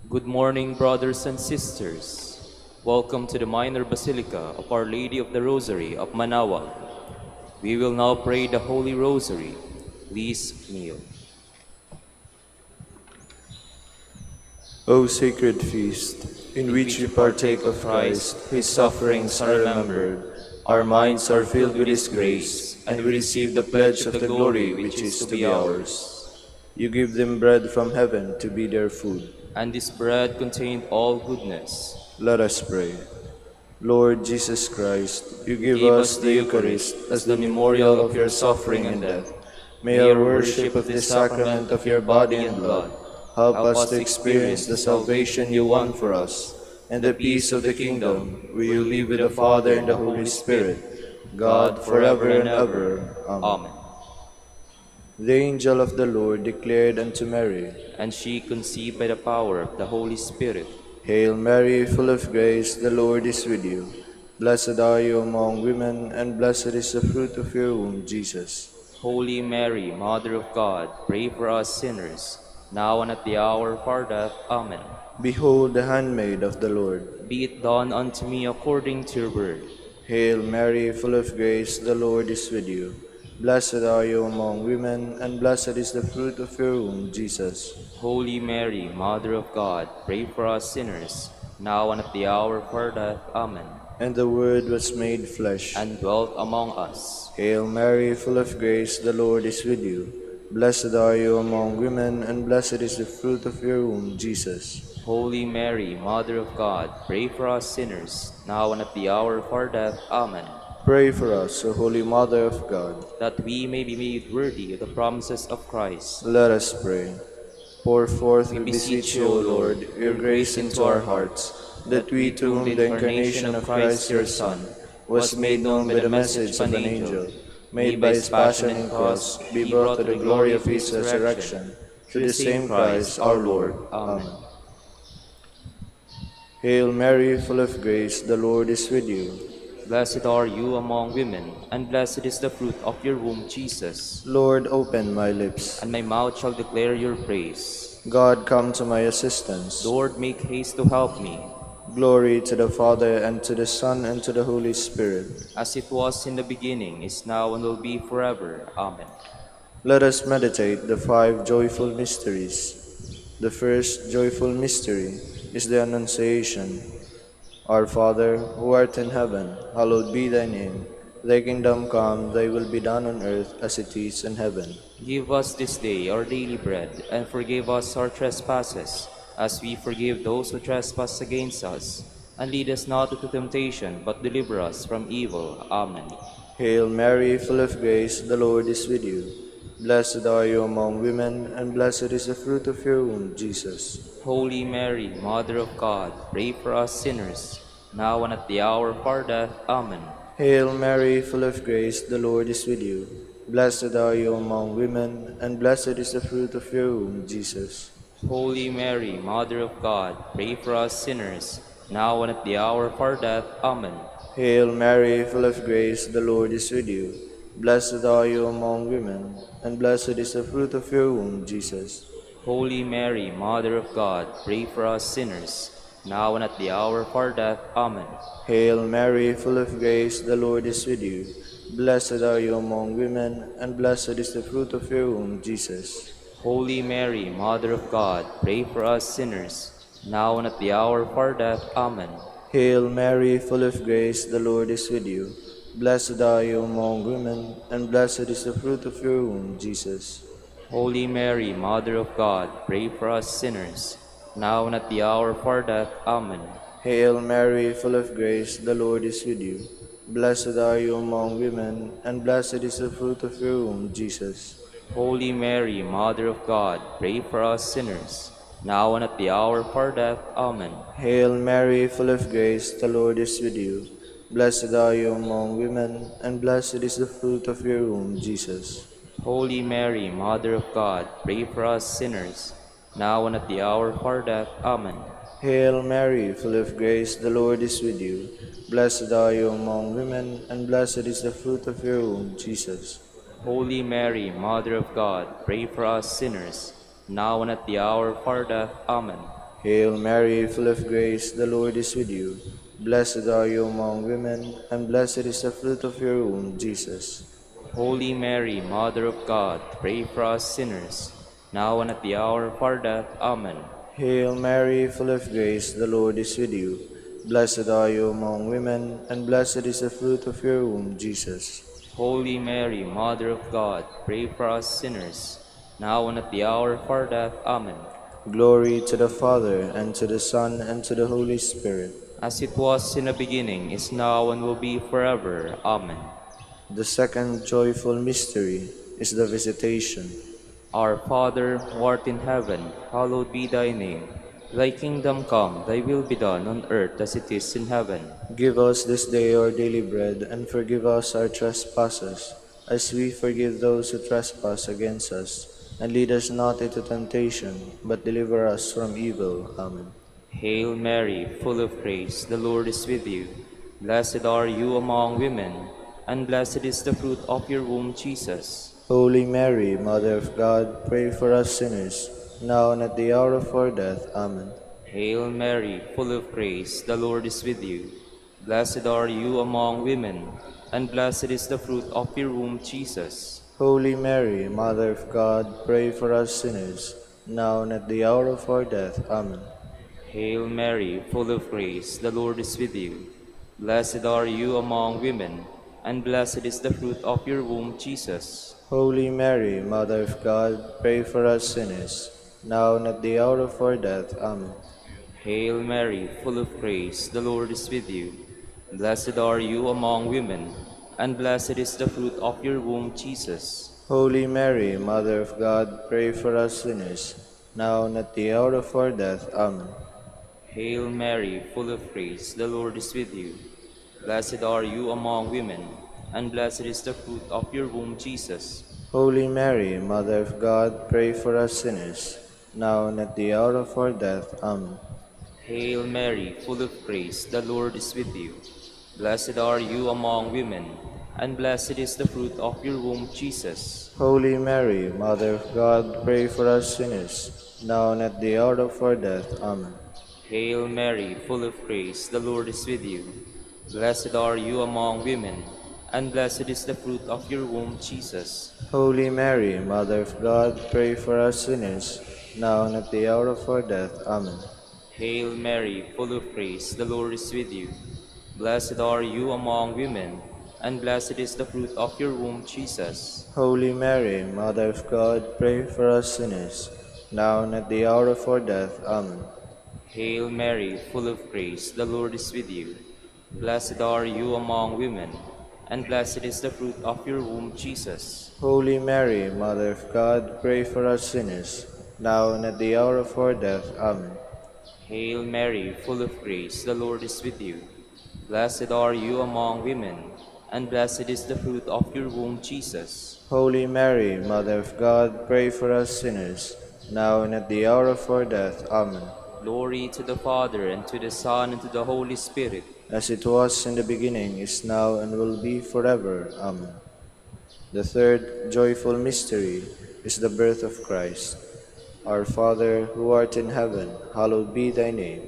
Good morning, brothers and sisters. Welcome to the Minor Basilica of Our Lady of the Rosary of Manaoag. We will now pray the Holy Rosary. Please kneel. O sacred feast, in which we partake of Christ, his sufferings are remembered, our minds are filled with his grace, and we receive the pledge of the glory which is to be ours. You give them bread from heaven to be their food. And this bread contained all goodness. Let us pray. Lord Jesus Christ, you give gave us the Eucharist as the memorial of your suffering and death. May our worship of this sacrament of your body and blood help us to experience the salvation you won for us and the peace of the kingdom, where you live with the Father and the Holy Spirit, God forever and ever. Amen. The angel of the Lord declared unto Mary, And she conceived by the power of the Holy Spirit. Hail Mary, full of grace, the Lord is with you. Blessed are you among women, and blessed is the fruit of your womb, Jesus. Holy Mary, Mother of God, pray for us sinners, now and at the hour of our death. Amen. Behold the handmaid of the Lord. Be it done unto me according to your word. Hail Mary, full of grace, the Lord is with you. Blessed are you among women, and blessed is the fruit of your womb, Jesus. Holy Mary, Mother of God, pray for us sinners, now and at the hour of our death. Amen. And the Word was made flesh, and dwelt among us. Hail Mary, full of grace, the Lord is with you. Blessed are you among women, and blessed is the fruit of your womb, Jesus. Holy Mary, Mother of God, pray for us sinners, now and at the hour of our death. Amen. Pray for us, O Holy Mother of God, that we may be made worthy of the promises of Christ. Let us pray. Pour forth, we beseech you, O Lord, your grace into our hearts, that we, to whom the incarnation of Christ your Son was made known by the message of an angel, made by his passion and cross, be brought to the glory of his resurrection, through the same Christ our Lord. Amen. Hail Mary, full of grace, the Lord is with you. Blessed are you among women, and blessed is the fruit of your womb, Jesus. Lord, open my lips, and my mouth shall declare your praise. God, come to my assistance. Lord, make haste to help me. Glory to the Father, and to the Son, and to the Holy Spirit. As it was in the beginning, is now, and will be forever. Amen. Let us meditate the 5 joyful mysteries. The first joyful mystery is the Annunciation. Our Father, who art in heaven, hallowed be thy name. Thy kingdom come, thy will be done on earth as it is in heaven. Give us this day our daily bread, and forgive us our trespasses, as we forgive those who trespass against us. And lead us not into temptation, but deliver us from evil. Amen. Hail Mary, full of grace, the Lord is with you. Blessed are you among women, and blessed is the fruit of your womb, Jesus. Holy Mary, Mother of God, pray for us sinners, now and at the hour of our death. Amen. Hail Mary, full of grace, the Lord is with you. Blessed are you among women, and blessed is the fruit of your womb, Jesus. Holy Mary, Mother of God, pray for us sinners, now and at the hour of our death. Amen. Hail Mary, full of grace, the Lord is with you. Blessed are you among women, and blessed is the fruit of your womb, Jesus. Holy Mary, Mother of God, pray for us sinners, now and at the hour of our death. Amen. Hail Mary, full of grace, the Lord is with you. Blessed are you among women, and blessed is the fruit of your womb, Jesus. Holy Mary, Mother of God, pray for us sinners, now and at the hour of our death. Amen. Hail Mary, full of grace, the Lord is with you. Blessed are you among women, and blessed is the fruit of your womb, Jesus. Holy Mary, Mother of God, pray for us sinners, now and at the hour of our death. Amen. Hail Mary, full of grace, the Lord is with you. Blessed are you among women, and blessed is the fruit of your womb, Jesus. Holy Mary, Mother of God, pray for us sinners, now and at the hour of our death. Amen. Hail Mary, full of grace, the Lord is with you. Blessed are you among women, and blessed is the fruit of your womb, Jesus. Holy Mary, Mother of God, pray for us sinners, now and at the hour of our death. Amen. Hail Mary, full of grace, the Lord is with you. Blessed are you among women, and blessed is the fruit of your womb, Jesus. Holy Mary, Mother of God, pray for us sinners, now and at the hour of our death. Amen. Hail Mary, full of grace, the Lord is with you. Blessed are you among women, and blessed is the fruit of your womb, Jesus. Holy Mary, Mother of God, pray for us sinners, now and at the hour of our death. Amen. Hail Mary, full of grace, the Lord is with you. Blessed are you among women, and blessed is the fruit of your womb, Jesus. Holy Mary, Mother of God, pray for us sinners, now and at the hour of our death. Amen. Glory to the Father, and to the Son, and to the Holy Spirit. As it was in the beginning, is now, and will be forever. Amen. The second joyful mystery is the Visitation. Our Father, who art in heaven, hallowed be thy name. Thy kingdom come, thy will be done on earth as it is in heaven. Give us this day our daily bread, and forgive us our trespasses, as we forgive those who trespass against us. And lead us not into temptation, but deliver us from evil. Amen. Hail Mary, full of grace, the Lord is with you. Blessed are you among women, and blessed is the fruit of your womb, Jesus. Holy Mary, Mother of God, pray for us sinners, now and at the hour of our death. Amen. Hail Mary, full of grace, the Lord is with you. Blessed are you among women, and blessed is the fruit of your womb, Jesus. Holy Mary, Mother of God, pray for us sinners, now and at the hour of our death. Amen. Hail Mary, full of grace, the Lord is with you. Blessed are you among women, and blessed is the fruit of your womb, Jesus. Holy Mary, Mother of God, pray for us sinners, now and at the hour of our death. Amen. Hail Mary, full of grace, the Lord is with you. Blessed are you among women, and blessed is the fruit of your womb, Jesus. Holy Mary, Mother of God, pray for us sinners, now and at the hour of our death. Amen. Hail Mary, full of grace, the Lord is with you. Blessed are you among women, and blessed is the fruit of your womb, Jesus. Holy Mary, Mother of God, pray for us sinners, now and at the hour of our death. Amen. Hail Mary, full of grace, the Lord is with you. Blessed are you among women, and blessed is the fruit of your womb, Jesus. Holy Mary, Mother of God, pray for us sinners, now and at the hour of our death. Amen. Hail Mary, full of grace, the Lord is with you. Blessed are you among women, and blessed is the fruit of your womb, Jesus. Holy Mary, Mother of God, pray for us sinners, now and at the hour of our death. Amen. Hail Mary, full of grace, the Lord is with you. Blessed are you among women, and blessed is the fruit of your womb, Jesus. Holy Mary, Mother of God, pray for us sinners, now and at the hour of our death. Amen. Hail Mary, full of grace, the Lord is with you. Blessed are you among women, and blessed is the fruit of your womb, Jesus. Holy Mary, Mother of God, pray for us sinners, now and at the hour of our death. Amen. Hail Mary, full of grace, the Lord is with you. Blessed are you among women, and blessed is the fruit of your womb, Jesus. Holy Mary, Mother of God, pray for us sinners, now and at the hour of our death. Amen. Glory to the Father, and to the Son, and to the Holy Spirit. As it was in the beginning, is now, and will be forever. Amen. The third joyful mystery is the birth of Christ. Our Father, who art in heaven, hallowed be thy name.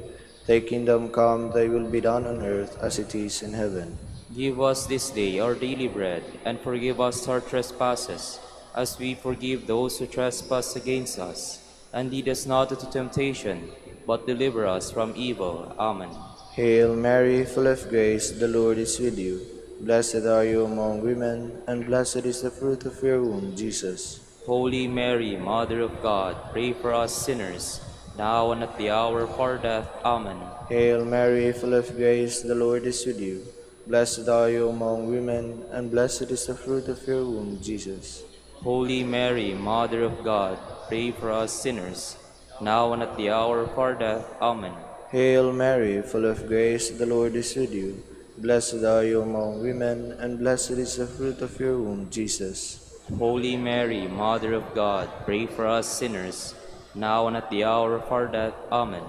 Thy kingdom come, thy will be done on earth as it is in heaven. Give us this day our daily bread, and forgive us our trespasses, as we forgive those who trespass against us. And lead us not into temptation, but deliver us from evil. Amen. Hail Mary, full of grace, the Lord is with you. Blessed are you among women, and blessed is the fruit of your womb, Jesus. Holy Mary, Mother of God, pray for us sinners, now and at the hour of our death. Amen. Hail Mary, full of grace, the Lord is with you. Blessed are you among women, and blessed is the fruit of your womb, Jesus. Holy Mary, Mother of God, pray for us sinners, now and at the hour of our death. Amen. Hail Mary, full of grace, the Lord is with you. Blessed are you among women, and blessed is the fruit of your womb, Jesus. Holy Mary, Mother of God, pray for us sinners, now and at the hour of our death. Amen.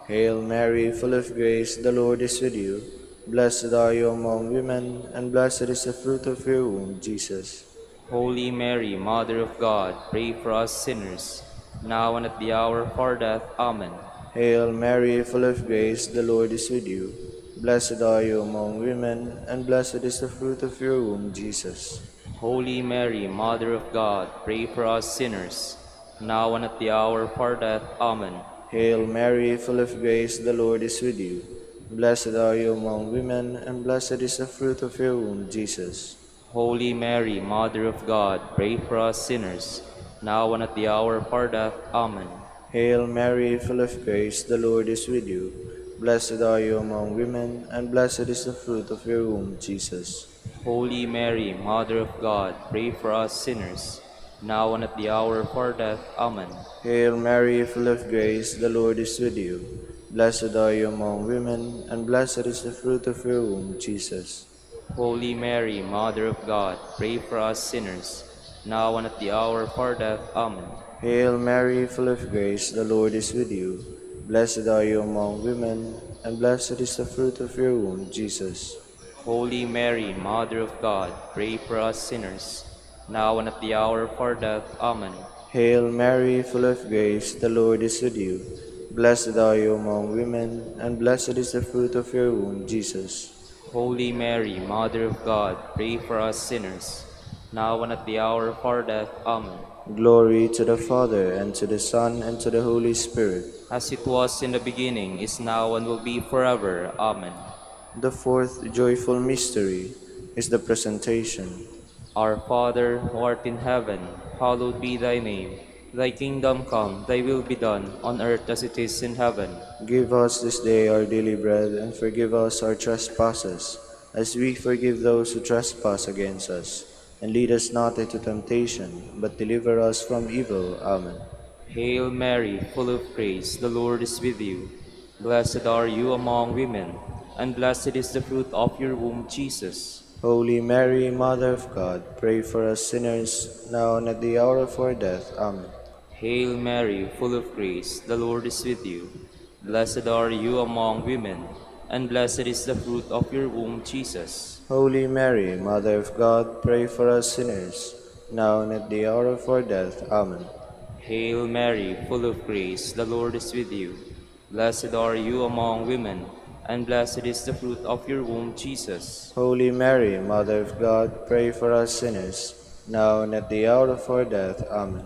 Hail Mary, full of grace, the Lord is with you. Blessed are you among women, and blessed is the fruit of your womb, Jesus. Holy Mary, Mother of God, pray for us sinners, now and at the hour of our death. Amen. Hail Mary, full of grace, the Lord is with you. Blessed are you among women, and blessed is the fruit of your womb, Jesus. Holy Mary, Mother of God, pray for us sinners, now and at the hour of our death. Amen. Hail Mary, full of grace, the Lord is with you. Blessed are you among women, and blessed is the fruit of your womb, Jesus. Holy Mary, Mother of God, pray for us sinners, now and at the hour of our death. Amen. Hail Mary, full of grace, the Lord is with you. Blessed are you among women, and blessed is the fruit of your womb, Jesus. Holy Mary, Mother of God, pray for us sinners, now and at the hour of our death. Amen. Hail Mary, full of grace, the Lord is with you. Blessed are you among women, and blessed is the fruit of your womb, Jesus. Holy Mary, Mother of God, pray for us sinners, now and at the hour of our death. Amen. Hail Mary, full of grace, the Lord is with you. Blessed are you among women, and blessed is the fruit of your womb, Jesus. Holy Mary, Mother of God, pray for us sinners, now and at the hour of our death. Amen. Hail Mary, full of grace, the Lord is with you. Blessed are you among women, and blessed is the fruit of your womb, Jesus. Holy Mary, Mother of God, pray for us sinners, now and at the hour of our death. Amen. Glory to the Father, and to the Son, and to the Holy Spirit. As it was in the beginning, is now, and will be forever. Amen. The fourth joyful mystery is the presentation. Our Father, who art in heaven, hallowed be thy name. Thy kingdom come, thy will be done, on earth as it is in heaven. Give us this day our daily bread, and forgive us our trespasses, as we forgive those who trespass against us. And lead us not into temptation, but deliver us from evil. Amen. Hail Mary, full of grace, the Lord is with you. Blessed are you among women, and blessed is the fruit of your womb, Jesus. Holy Mary, Mother of God, pray for us sinners, now and at the hour of our death. Amen. Hail Mary, full of grace, the Lord is with you. Blessed are you among women, and blessed is the fruit of your womb, Jesus. Holy Mary, Mother of God, pray for us sinners, now and at the hour of our death. Amen. Hail Mary, full of grace, the Lord is with you. Blessed are you among women, and blessed is the fruit of your womb, Jesus. Holy Mary, Mother of God, pray for us sinners, now and at the hour of our death. Amen.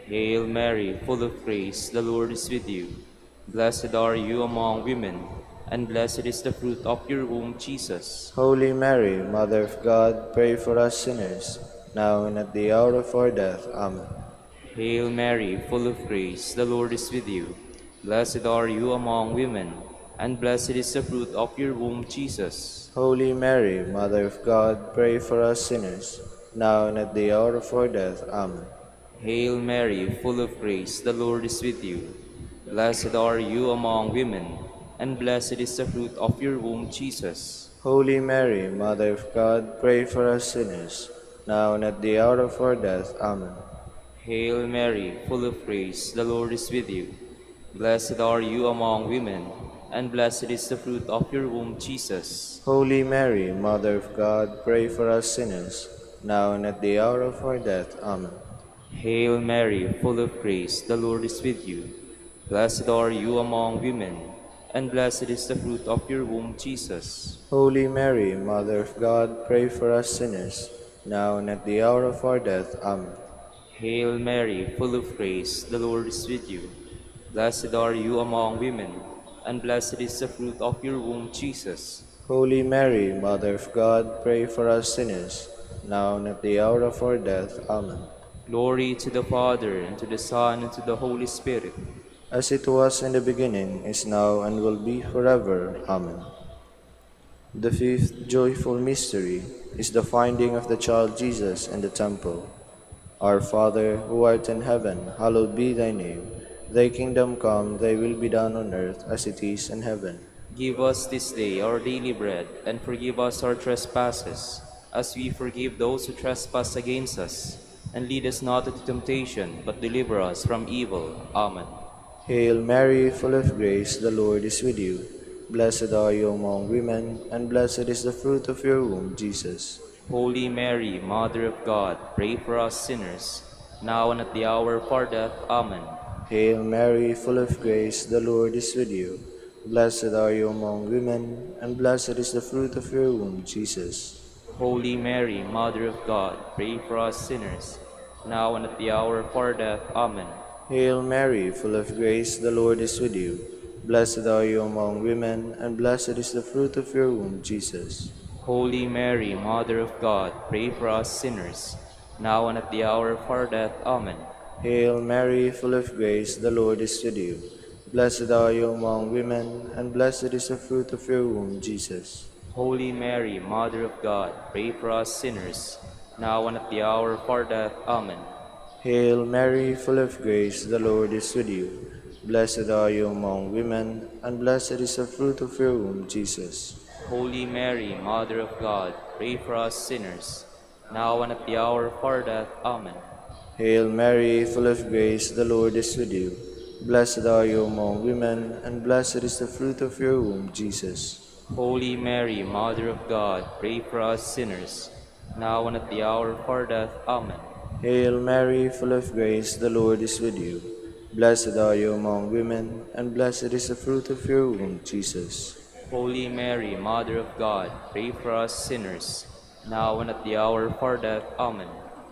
Hail Mary, full of grace, the Lord is with you. Blessed are you among women, and blessed is the fruit of your womb, Jesus. Holy Mary, Mother of God, pray for us sinners, now and at the hour of our death. Amen. Hail Mary, full of grace, the Lord is with you. Blessed are you among women, and blessed is the fruit of your womb, Jesus. Holy Mary, Mother of God, pray for us sinners, now and at the hour of our death. Amen. Hail Mary, full of grace, the Lord is with you. Blessed are you among women, and blessed is the fruit of your womb, Jesus. Holy Mary, Mother of God, pray for us sinners, now and at the hour of our death. Amen. Hail Mary, full of grace, the Lord is with you. Blessed are you among women, and blessed is the fruit of your womb, Jesus. Holy Mary, Mother of God, pray for us sinners, now and at the hour of our death. Amen. Hail Mary, full of grace, the Lord is with you. Blessed are you among women, and blessed is the fruit of your womb, Jesus. Holy Mary, Mother of God, pray for us sinners, now and at the hour of our death. Amen. Hail Mary, full of grace, the Lord is with you. Blessed are you among women, and blessed is the fruit of your womb, Jesus. Holy Mary, Mother of God, pray for us sinners, now and at the hour of our death. Amen. Glory to the Father, and to the Son, and to the Holy Spirit. As it was in the beginning, is now, and will be forever. Amen. The fifth joyful mystery is the finding of the child Jesus in the temple. Our Father, who art in heaven, hallowed be thy name. Thy kingdom come, thy will be done on earth as it is in heaven. Give us this day our daily bread, and forgive us our trespasses, as we forgive those who trespass against us. And lead us not into temptation, but deliver us from evil. Amen. Hail Mary, full of grace, the Lord is with you. Blessed are you among women, and blessed is the fruit of your womb, Jesus. Holy Mary, Mother of God, pray for us sinners, now and at the hour of our death. Amen. Hail Mary, full of grace, the Lord is with you. Blessed are you among women, and blessed is the fruit of your womb, Jesus. Holy Mary, Mother of God, pray for us sinners, now and at the hour of our death. Amen. Hail Mary, full of grace, the Lord is with you. Blessed are you among women, and blessed is the fruit of your womb, Jesus. Holy Mary, Mother of God, pray for us sinners, now and at the hour of our death. Amen. Hail Mary, full of grace, the Lord is with you. Blessed are you among women, and blessed is the fruit of your womb, Jesus. Holy Mary, Mother of God, pray for us sinners, now and at the hour of our death. Amen. Hail Mary, full of grace, the Lord is with you. Blessed are you among women, and blessed is the fruit of your womb, Jesus. Holy Mary, Mother of God, pray for us sinners, now and at the hour of our death. Amen. Hail Mary, full of grace, the Lord is with you. Blessed are you among women, and blessed is the fruit of your womb, Jesus. Holy Mary, Mother of God, pray for us sinners, now and at the hour of our death. Amen. Hail Mary, full of grace, the Lord is with you. Blessed are you among women, and blessed is the fruit of your womb, Jesus. Holy Mary, Mother of God, pray for us sinners, now and at the hour of our death. Amen.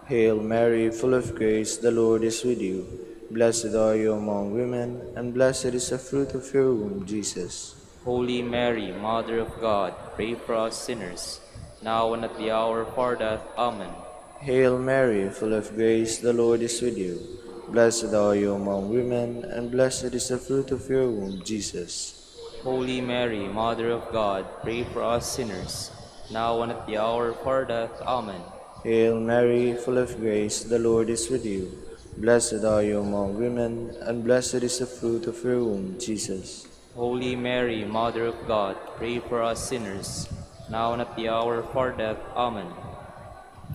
Hail Mary, full of grace, the Lord is with you. Blessed are you among women, and blessed is the fruit of your womb, Jesus. Holy Mary, Mother of God, pray for us sinners, now and at the hour of our death. Amen. Hail Mary, full of grace, the Lord is with you. Blessed are you among women, and blessed is the fruit of your womb, Jesus. Holy Mary, Mother of God, pray for us sinners, now and at the hour of our death. Amen. Hail Mary, full of grace, the Lord is with you. Blessed are you among women, and blessed is the fruit of your womb, Jesus. Holy Mary, Mother of God, pray for us sinners, now and at the hour of our death. Amen.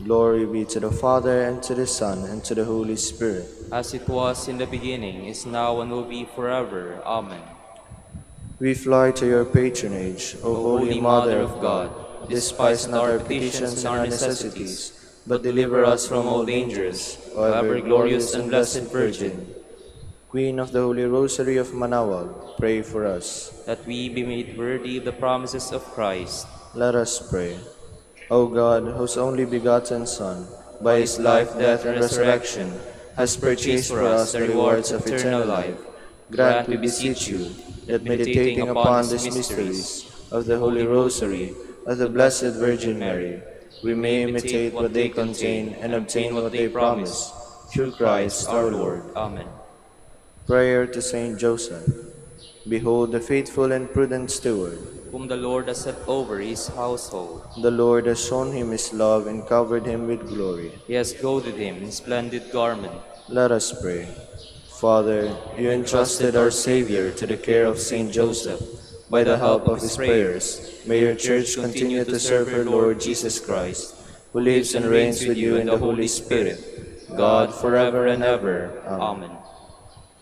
Glory be to the Father, and to the Son, and to the Holy Spirit. As it was in the beginning, is now, and will be forever. Amen. We fly to your patronage, O Holy Mother of God. Despise not our petitions and our necessities, but deliver us from all dangers, O ever glorious and blessed Virgin. Queen of the Holy Rosary of Manaoag, pray for us. That we be made worthy of the promises of Christ. Let us pray. O God, whose only begotten Son, by his life, death, and resurrection, has purchased for us the rewards of eternal life, grant, we beseech you, that meditating upon these mysteries of the Holy Rosary of the Blessed Virgin Mary, we may imitate what they contain and obtain what they promise, through Christ our Lord. Amen. Prayer to Saint Joseph. Behold the faithful and prudent steward, whom the Lord has set over his household. The Lord has shown him his love and covered him with glory. He has clothed him in splendid garment. Let us pray. Father, you entrusted our Savior to the care of Saint Joseph. By the help of his prayers, may your Church continue to serve her Lord Jesus Christ, who lives and reigns with you in the Holy Spirit, God, forever and ever. Amen.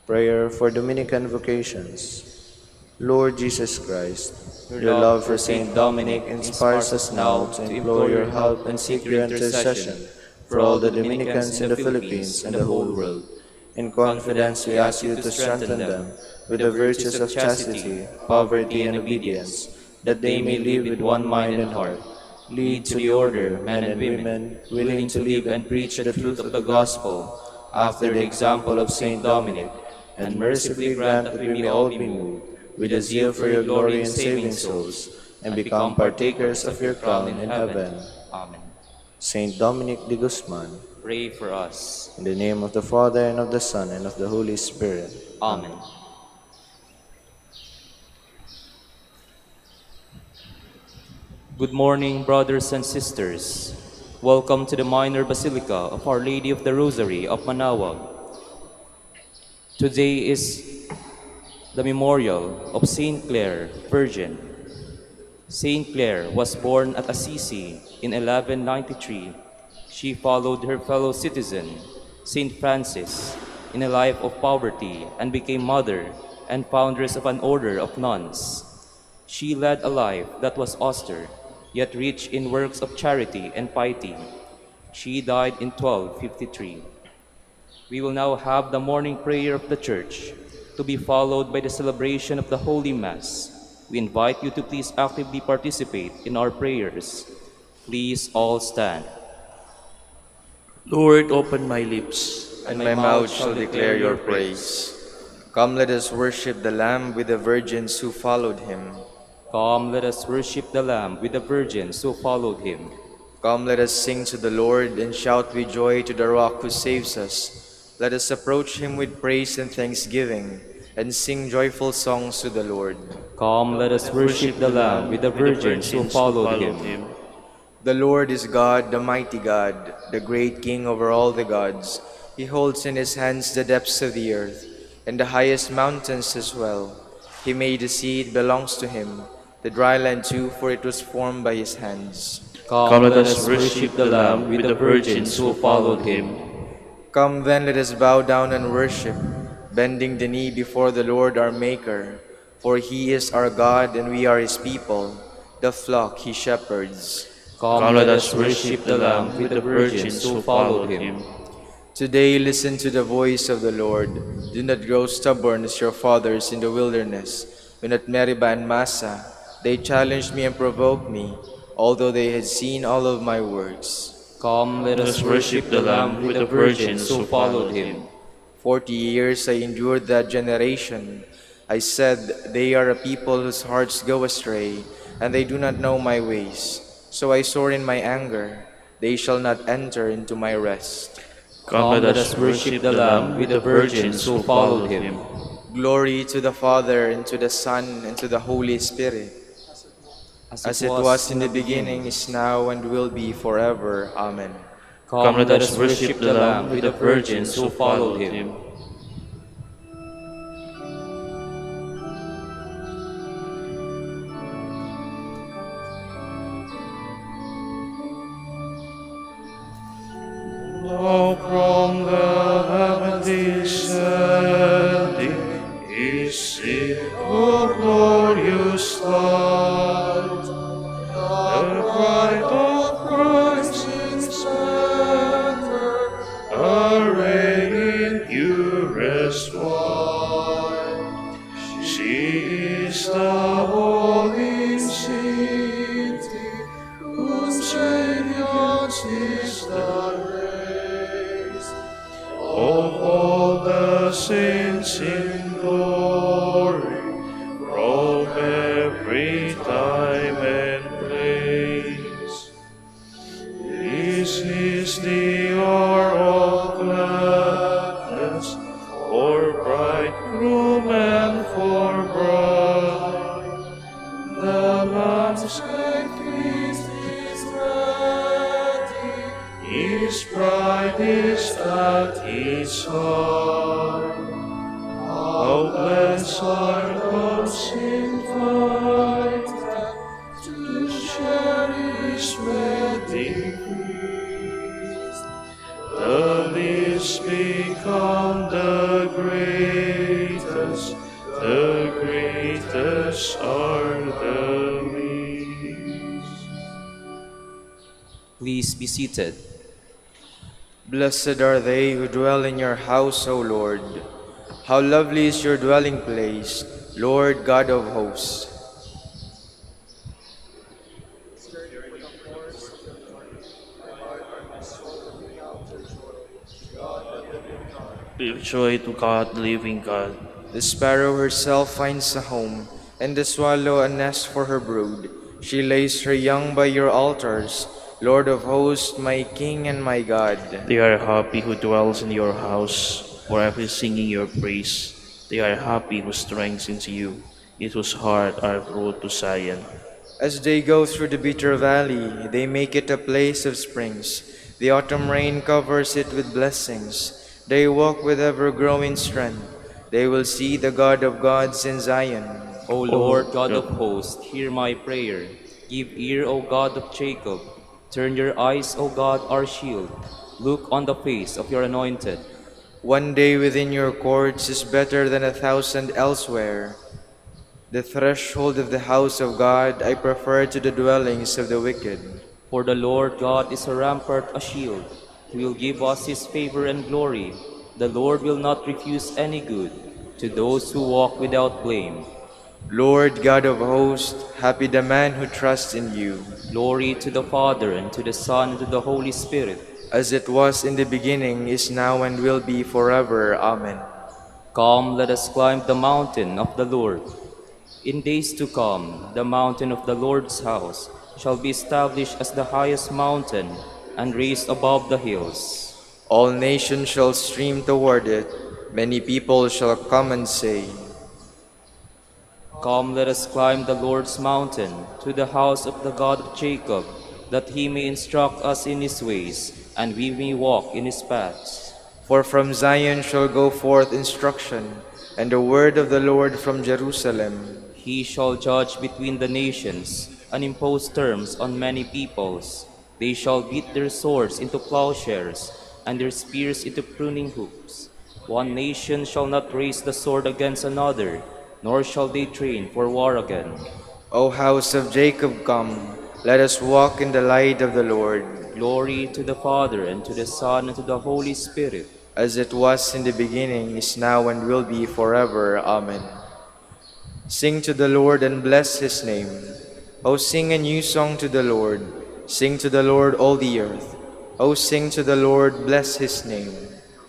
Prayer for Dominican vocations. Lord Jesus Christ, your love for Saint Dominic inspires us now to implore your help and seek your intercession for all the Dominicans in the Philippines and the whole world. In confidence, we ask you to strengthen them with the virtues of chastity, poverty, and obedience, that they may live with one mind and heart. Lead to the order men and women willing to live and preach the truth of the gospel after the example of Saint Dominic, and mercifully grant that we may all be moved with a zeal for your glory in saving souls, and become partakers of your crown in heaven. Amen. Saint Dominic de Guzman, Pray for us. in the name of the Father, and of the Son, and of the Holy Spirit. Amen. Good morning, brothers and sisters. Welcome to the Minor Basilica of Our Lady of the Rosary of Manaoag. Today is the memorial of Saint Clare, Virgin. Saint Clare was born at Assisi in 1193. She followed her fellow citizen, Saint Francis, in a life of poverty and became mother and foundress of an order of nuns. She led a life that was austere, yet rich in works of charity and piety. She died in 1253. We will now have the morning prayer of the Church, to be followed by the celebration of the Holy Mass. We invite you to please actively participate in our prayers. Please all stand. Lord, open my lips, And my mouth shall declare your praise. Come, let us worship the Lamb with the virgins who followed him. Come, let us worship the Lamb with the virgins who followed him. Come, let us sing to the Lord and shout with joy to the Rock who saves us. Let us approach him with praise and thanksgiving and sing joyful songs to the Lord. Come, let us worship the Lamb with the virgins who followed him. The Lord is God, the mighty God, the great King over all the gods. He holds in his hands the depths of the earth, and the highest mountains as well. He made the sea, it belongs to him, the dry land too, for it was formed by his hands. Come, let us worship the Lamb with the virgins who followed him. Come then, let us bow down and worship, bending the knee before the Lord our Maker. For he is our God, and we are his people, the flock he shepherds. Come, let us worship the Lamb with the virgins who followed him. Today listen to the voice of the Lord. Do not grow stubborn as your fathers in the wilderness, when at Meribah and Massa they challenged me and provoked me, although they had seen all of my works. Come, let us worship the Lamb with the virgins who followed him. 40 years I endured that generation. I said, they are a people whose hearts go astray, and they do not know my ways. So I swore in my anger, they shall not enter into my rest. Come, let us worship the Lamb with the virgins who followed him. Glory to the Father, and to the Son, and to the Holy Spirit, as it was in the beginning, is now, and will be forever. Amen. Come, let us worship the Lamb with the virgins who followed him. Now from the heaven descending is it, O glorious light, the bride of Christ in splendor, arrayed in purest white. She is the holy city, whose radiance is the of all the saints in glory, from every time and place. This is the hour of gladness, for bridegroom and for bride. The Lamb's feast is ready, his bride is at his side. How blessed are those invited to share his wedding feast. The least become the greatest are the least. Please be seated. Blessed are they who dwell in your house, O Lord. How lovely is your dwelling place, Lord God of hosts. Give joy to God, the living God. The sparrow herself finds a home, and the swallow a nest for her brood. She lays her young by your altars, Lord of hosts, my King and my God. They are happy who dwells in your house, forever singing your praise. They are happy who strengthens you, it whose heart are root to Zion. As they go through the bitter valley, they make it a place of springs. The autumn rain covers it with blessings. They walk with ever-growing strength. They will see the God of gods in Zion. O Lord God of hosts, hear my prayer. Give ear, O God of Jacob. Turn your eyes, O God, our shield. Look on the face of your anointed. One day within your courts is better than 1,000 elsewhere. The threshold of the house of God I prefer to the dwellings of the wicked. For the Lord God is a rampart, a shield. He will give us his favor and glory. The Lord will not refuse any good to those who walk without blame. Lord God of hosts, happy the man who trusts in you. Glory to the Father, and to the Son, and to the Holy Spirit. As it was in the beginning, is now, and will be forever. Amen. Come, let us climb the mountain of the Lord. In days to come, the mountain of the Lord's house shall be established as the highest mountain and raised above the hills. All nations shall stream toward it. Many people shall come and say, Come, let us climb the Lord's mountain, to the house of the God of Jacob, that he may instruct us in his ways, and we may walk in his paths. For from Zion shall go forth instruction, and the word of the Lord from Jerusalem. He shall judge between the nations, and impose terms on many peoples. They shall beat their swords into plowshares, and their spears into pruning hoops. One nation shall not raise the sword against another, nor shall they train for war again. O house of Jacob, come, let us walk in the light of the Lord. Glory to the Father, and to the Son, and to the Holy Spirit. As it was in the beginning, is now, and will be forever. Amen. Sing to the Lord and bless his name. O sing a new song to the Lord. Sing to the Lord, all the earth. O sing to the Lord, bless his name.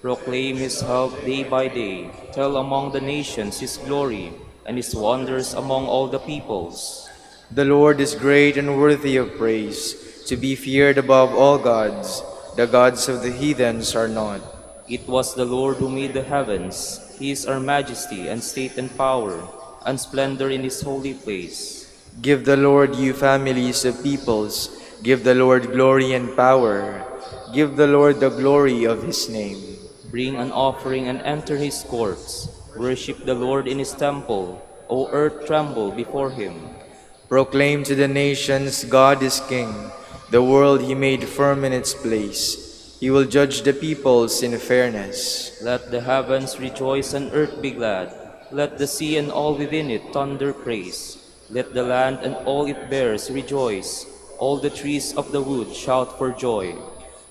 Proclaim his help day by day. Tell among the nations his glory, and his wonders among all the peoples. The Lord is great and worthy of praise, to be feared above all gods. The gods of the heathens are not. It was the Lord who made the heavens. He is our majesty and state and power, and splendor in his holy place. Give the Lord, you families of peoples. Give the Lord glory and power. Give the Lord the glory of his name. Bring an offering and enter his courts. Worship the Lord in his temple. O earth, tremble before him. Proclaim to the nations, God is King. The world he made firm in its place. He will judge the peoples in fairness. Let the heavens rejoice and earth be glad. Let the sea and all within it thunder praise. Let the land and all it bears rejoice. All the trees of the wood shout for joy.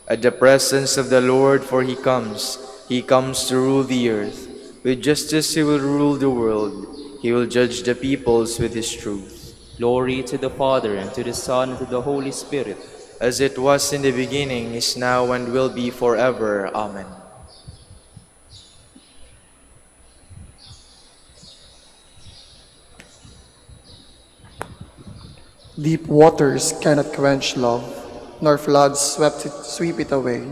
At the presence of the Lord, for he comes to rule the earth. With justice he will rule the world. He will judge the peoples with his truth. Glory to the Father, and to the Son, and to the Holy Spirit. As it was in the beginning, is now, and will be forever. Amen. Deep waters cannot quench love, nor floods sweep it away.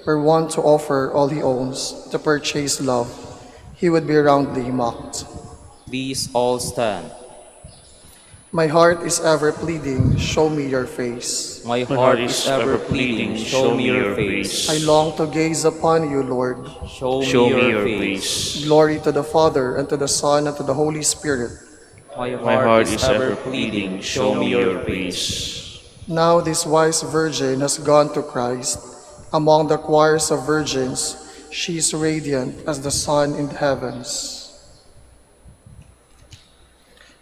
Were one to offer all he owns to purchase love, he would be roundly mocked. Please all stand. My heart is ever pleading, show me your face. My heart is ever pleading, show me your face. I long to gaze upon you, Lord. Show me your face. Glory to the Father, and to the Son, and to the Holy Spirit. My heart is ever pleading, show me your face. Now this wise virgin has gone to Christ. Among the choirs of virgins, she is radiant as the sun in the heavens.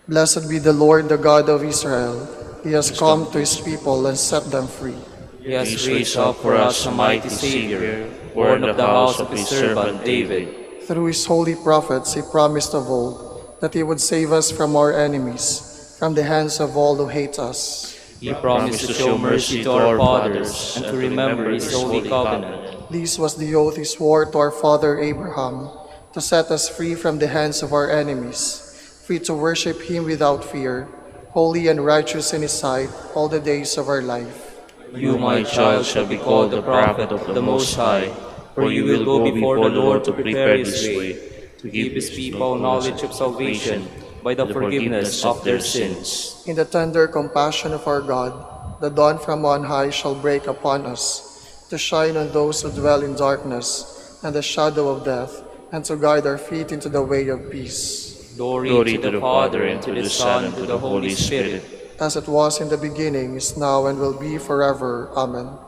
Blessed be the Lord, the God of Israel. He has come to his people and set them free. He has raised up for us a mighty Savior, born of the house of his servant David. Through his holy prophets, he promised of old that he would save us from our enemies, from the hands of all who hate us. He promised to show mercy to our fathers and to remember his holy covenant. This was the oath he swore to our father Abraham, to set us free from the hands of our enemies, free to worship him without fear, holy and righteous in his sight all the days of our life. You, my child, shall be called the prophet of the Most High, for you will go before the Lord to prepare his way, to give his people knowledge of salvation by the forgiveness of their sins. In the tender compassion of our God, the dawn from on high shall break upon us, to shine on those who dwell in darkness and the shadow of death, and to guide our feet into the way of peace. Glory to the Father, and to the Son, and to the Holy Spirit. As it was in the beginning, is now, and will be forever. Amen.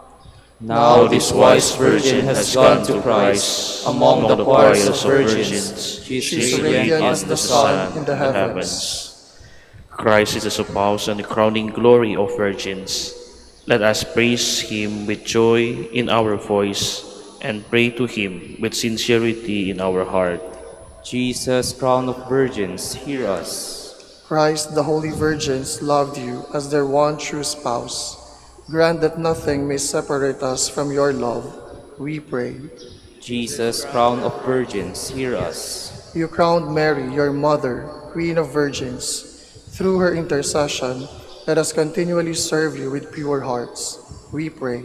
Now this wise virgin has gone to Christ. Among the choirs of virgins, she is radiant as the sun in the heavens. Christ is the spouse and the crowning glory of virgins. Let us praise him with joy in our voice. and pray to him with sincerity in our heart. Jesus, crown of virgins, hear us. Christ, the holy virgins loved you as their one true spouse. Grant that nothing may separate us from your love, we pray. Jesus, crown of virgins, hear us. You crowned Mary, your mother, Queen of Virgins. Through her intercession, let us continually serve you with pure hearts, we pray.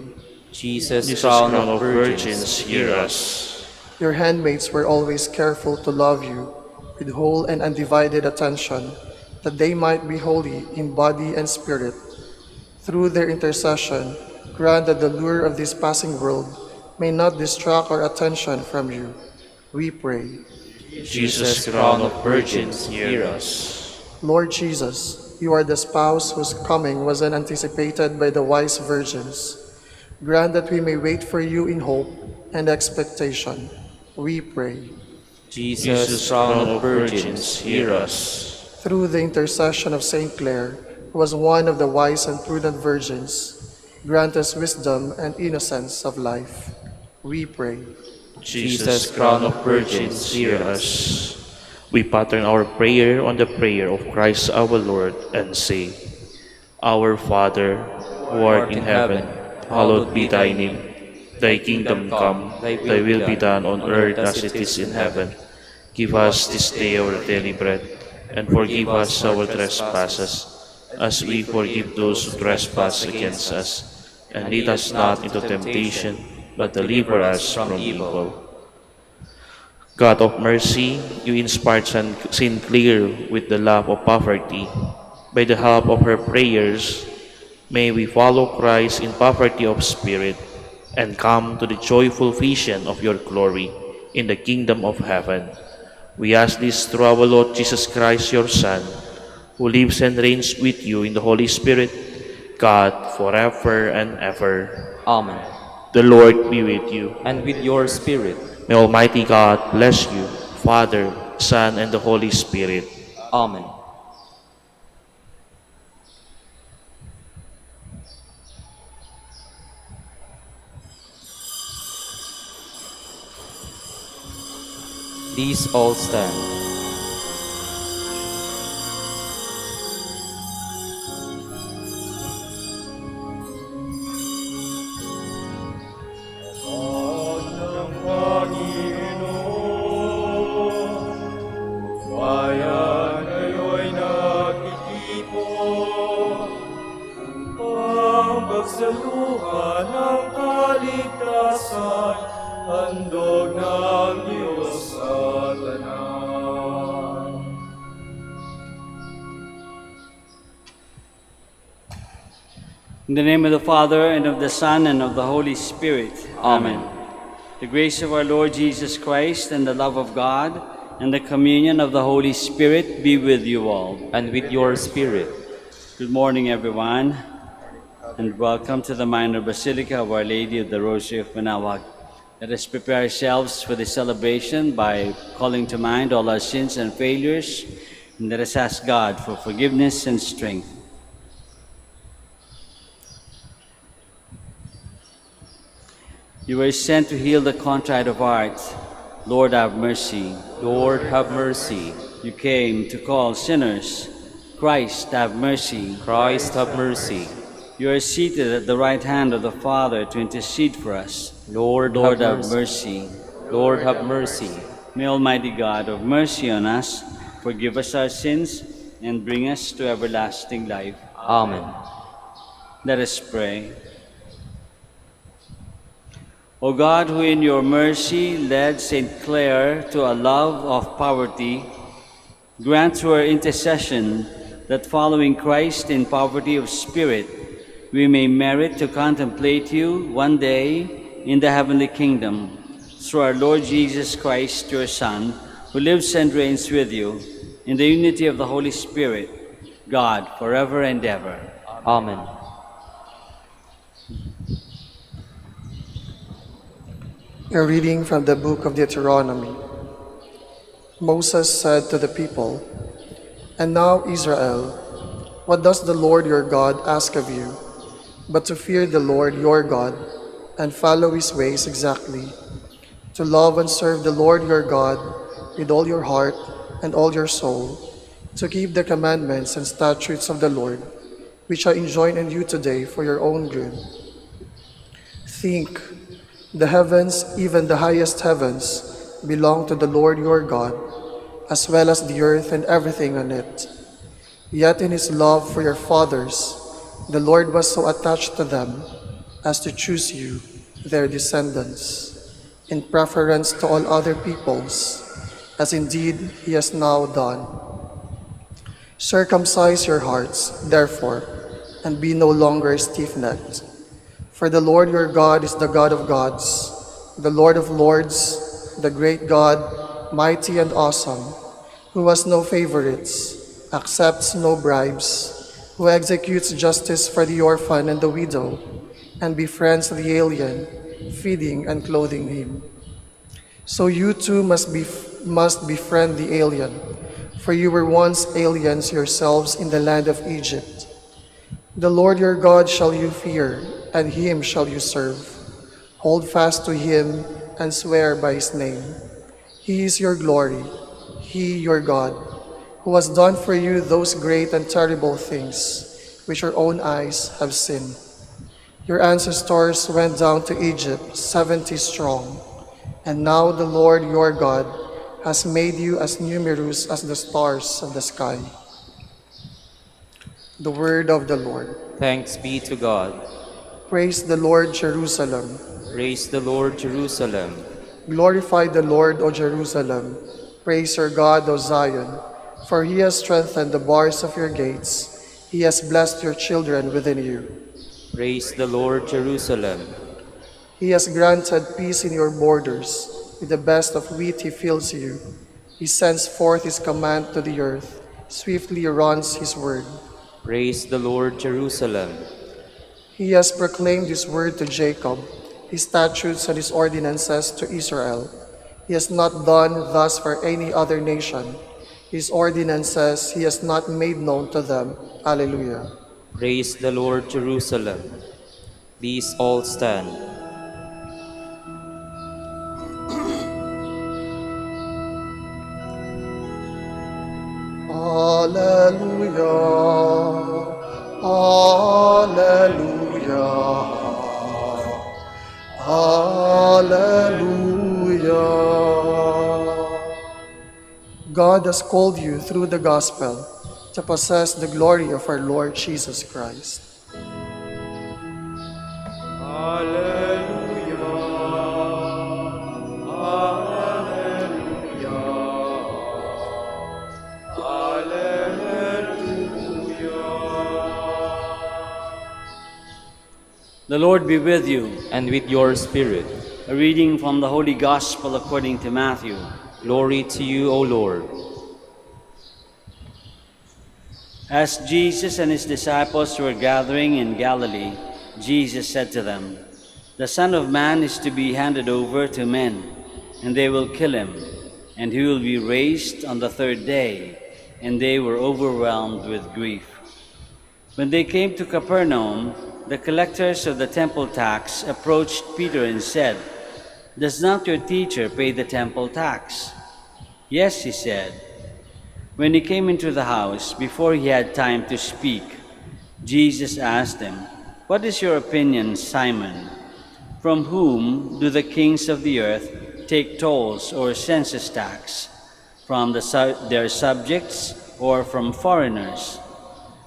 Jesus, Jesus, crown of virgins, hear us. Your handmaids were always careful to love you with whole and undivided attention, that they might be holy in body and spirit. Through their intercession, grant that the lure of this passing world may not distract our attention from you, we pray. Jesus, crown of virgins, hear us. Lord Jesus, you are the spouse whose coming was anticipated by the wise virgins. Grant that we may wait for you in hope and expectation, we pray. Jesus, crown of virgins, hear us. Through the intercession of Saint Clare, who was one of the wise and prudent virgins, grant us wisdom and innocence of life, we pray. Jesus, crown of virgins, hear us. We pattern our prayer on the prayer of Christ our Lord and say, Our Father, who art in heaven, hallowed be thy name. Thy kingdom come, thy will be done on earth as it is in heaven. Give us this day our daily bread, and forgive us our trespasses, as we forgive those who trespass against us. And lead us not into temptation, but deliver us from evil. God of mercy, you inspired Saint Clare with the love of poverty. By the help of her prayers, may we follow Christ in poverty of spirit and come to the joyful vision of your glory in the kingdom of heaven. We ask this through our Lord Jesus Christ, your Son, who lives and reigns with you in the Holy Spirit, God, forever and ever. Amen. The Lord be with you. And with your spirit. May Almighty God bless you, Father, Son, and the Holy Spirit. Amen. Please all stand. In the name of the Father, and of the Son, and of the Holy Spirit. Amen. The grace of our Lord Jesus Christ, and the love of God, and the communion of the Holy Spirit be with you all. And with your spirit. Good morning, everyone, and welcome to the Minor Basilica of Our Lady of the Rosary of Manaoag. Let us prepare ourselves for the celebration by calling to mind all our sins and failures, and let us ask God for forgiveness and strength. You were sent to heal the contrite of heart. Lord, have mercy. Lord, have mercy. You came to call sinners. Christ, have mercy. Christ, have mercy. You are seated at the right hand of the Father to intercede for us. Lord, Lord, have have mercy. mercy. Lord, have mercy. May Almighty God have mercy on us, forgive us our sins, and bring us to everlasting life. Amen. Let us pray. O God, who in your mercy led Saint Clare to a love of poverty, grant through her intercession that following Christ in poverty of spirit, we may merit to contemplate you one day in the heavenly kingdom. Through our Lord Jesus Christ, your Son, who lives and reigns with you in the unity of the Holy Spirit, God, forever and ever. Amen. A reading from the book of Deuteronomy. Moses said to the people, "And now, Israel, what does the Lord your God ask of you, but to fear the Lord your God and follow his ways exactly, to love and serve the Lord your God with all your heart and all your soul, to keep the commandments and statutes of the Lord, which I enjoin on you today for your own good. Think, the heavens, even the highest heavens, belong to the Lord your God, as well as the earth and everything on it. Yet in his love for your fathers, the Lord was so attached to them as to choose you, their descendants, in preference to all other peoples, as indeed he has now done. Circumcise your hearts, therefore, and be no longer stiff-necked. For the Lord your God is the God of gods, the Lord of lords, the great God, mighty and awesome, who has no favorites, accepts no bribes, who executes justice for the orphan and the widow, and befriends the alien, feeding and clothing him. So you too must befriend the alien, for you were once aliens yourselves in the land of Egypt. The Lord your God shall you fear, and him shall you serve. Hold fast to him and swear by his name. He is your glory, he your God, who has done for you those great and terrible things which your own eyes have seen. Your ancestors went down to Egypt 70 strong, and now the Lord your God has made you as numerous as the stars of the sky. The word of the Lord. Thanks be to God. Praise the Lord, Jerusalem. Praise the Lord, Jerusalem. Glorify the Lord, O Jerusalem. Praise your God, O Zion. For he has strengthened the bars of your gates. He has blessed your children within you. Praise the Lord, Jerusalem. He has granted peace in your borders. With the best of wheat he fills you. He sends forth his command to the earth. Swiftly runs his word. Praise the Lord, Jerusalem. He has proclaimed his word to Jacob, his statutes and his ordinances to Israel. He has not done thus for any other nation. His ordinances he has not made known to them. Alleluia. Praise the Lord, Jerusalem. Please all stand. Alleluia. Alleluia. Alleluia. God has called you through the gospel to possess the glory of our Lord Jesus Christ. The Lord be with you. And with your spirit. A reading from the Holy Gospel according to Matthew. Glory to you, O Lord. As Jesus and his disciples were gathering in Galilee, Jesus said to them, "The Son of Man is to be handed over to men, and they will kill him, and he will be raised on the third day." And they were overwhelmed with grief. When they came to Capernaum, the collectors of the temple tax approached Peter and said, "Does not your teacher pay the temple tax?" "Yes," he said. When he came into the house, before he had time to speak, Jesus asked him, "What is your opinion, Simon? From whom do the kings of the earth take tolls or census tax? From their subjects or from foreigners?"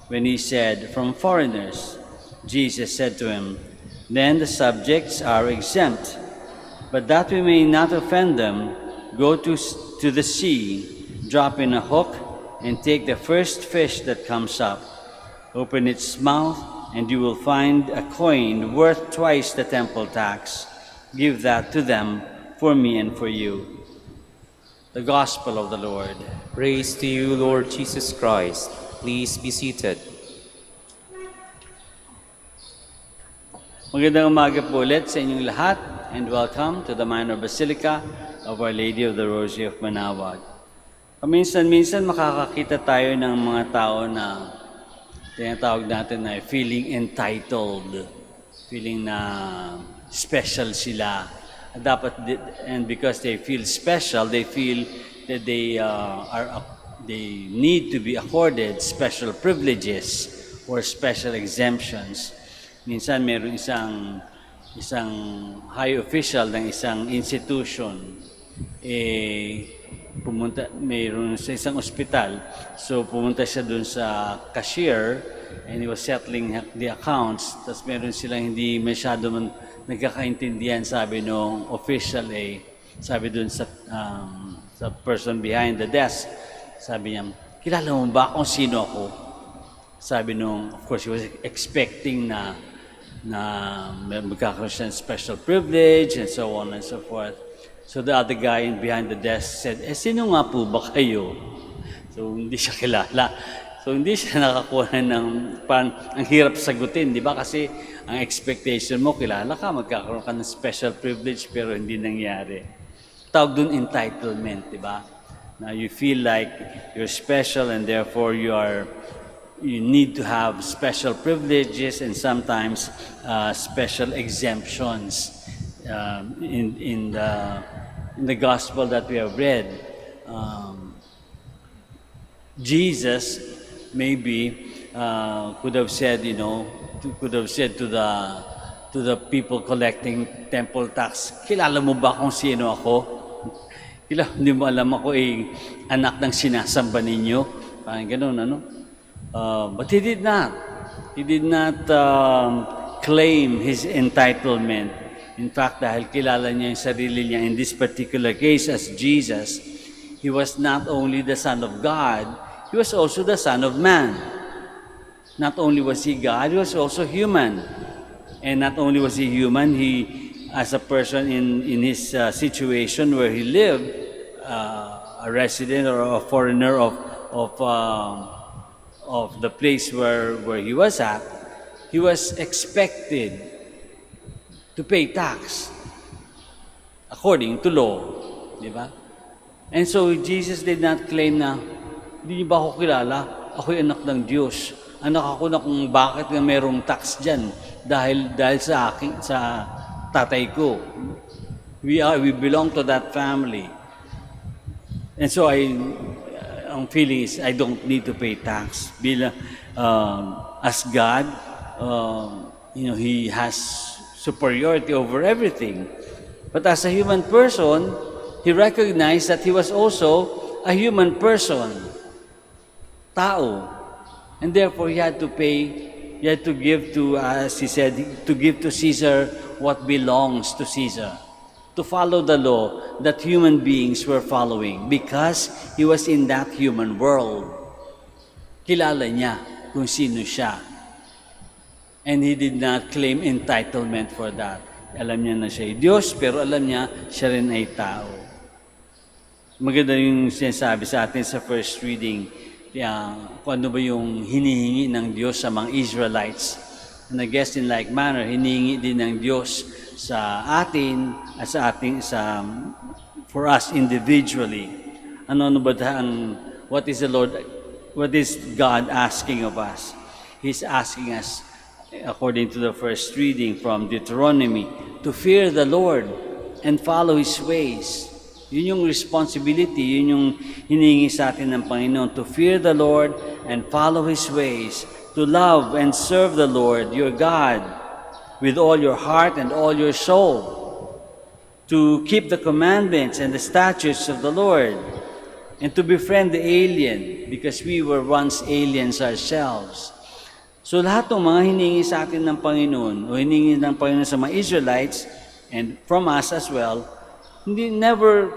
When he said, "From foreigners," Jesus said to him, "Then the subjects are exempt. But that we may not offend them, go to the sea, drop in a hook, and take the first fish that comes up. Open its mouth, and you will find a coin worth twice the temple tax. Give that to them for me and for you." The Gospel of the Lord. Praise to you, Lord Jesus Christ. Please be seated. Magandang umaga po ulit sa inyong lahat, and welcome to the Minor Basilica of Our Lady of the Rosary of Manaoag. Paminsan-minsan makakakita tayo ng mga tao na tinatawag natin na feeling entitled, feeling na special sila, and because they feel special, they feel that they need to be accorded special privileges or special exemptions. Minsan mayroong isang high official ng isang institution, mayroon sa isang ospital, so pumunta siya dun sa cashier and he was settling the accounts, tapos meron silang hindi masyado nagkakaintindihan, sabi nung official, sabi dun sa person behind the desk, sabi niya, kilala mo ba kung sino ako? Sabi nung, of course, he was expecting na magkakaroon siya ng special privilege and so on and so forth. So the other guy behind the desk said, sino nga po ba kayo? So hindi siya kilala. So hindi siya nakakuha ng, parang ang hirap sagutin, di ba? Kasi ang expectation mo, kilala ka, magkakaroon ka ng special privilege, pero hindi nangyari. Tawag dun entitlement, di ba? Now you feel like you're special and therefore you need to have special privileges and sometimes special exemptions. In the gospel that we have read, Jesus maybe could have said to the people collecting temple tax, kilala mo ba kung sino ako? Hindi mo alam ako anak ng sinasamba ninyo? Parang ganun, ano? But he did not. He did not claim his entitlement. In fact, dahil kilala niya yung sarili niya in this particular case as Jesus, he was not only the Son of God, he was also the Son of Man. Not only was he God, he was also human. And not only was he human, as a person in his situation where he lived, a resident or a foreigner of the place where he was at, he was expected to pay tax according to law, di ba? And so Jesus did not claim na, hindi ba ako kilala? Ako'y anak ng Diyos. Anak ako na kung bakit nga merong tax dyan dahil sa tatay ko. We belong to that family. And so ang feeling is I don't need to pay tax. As God, He has superiority over everything. But as a human person, He recognized that He was also a human person, tao. And therefore, He had to give to, as He said, to give to Caesar what belongs to Caesar. To follow the law that human beings were following because He was in that human world. Kilala niya kung sino siya. And He did not claim entitlement for that. Alam niya na siya ay Diyos, pero alam niya siya rin ay tao. Maganda yung sinasabi sa atin sa first reading, kung ano ba yung hinihingi ng Diyos sa mga Israelites. And I guess in like manner, hinihingi din ng Diyos sa atin at for us individually. What is God asking of us? He's asking us, according to the first reading from Deuteronomy, to fear the Lord and follow His ways. Yun yung responsibility, yun yung hinihingi sa atin ng Panginoon, to fear the Lord and follow His ways, to love and serve the Lord, your God, with all your heart and all your soul, to keep the commandments and the statutes of the Lord, and to befriend the alien, because we were once aliens ourselves. So lahat ng mga hiningi sa atin ng Panginoon, o hiningi ng Panginoon sa mga Israelites, and from us as well, never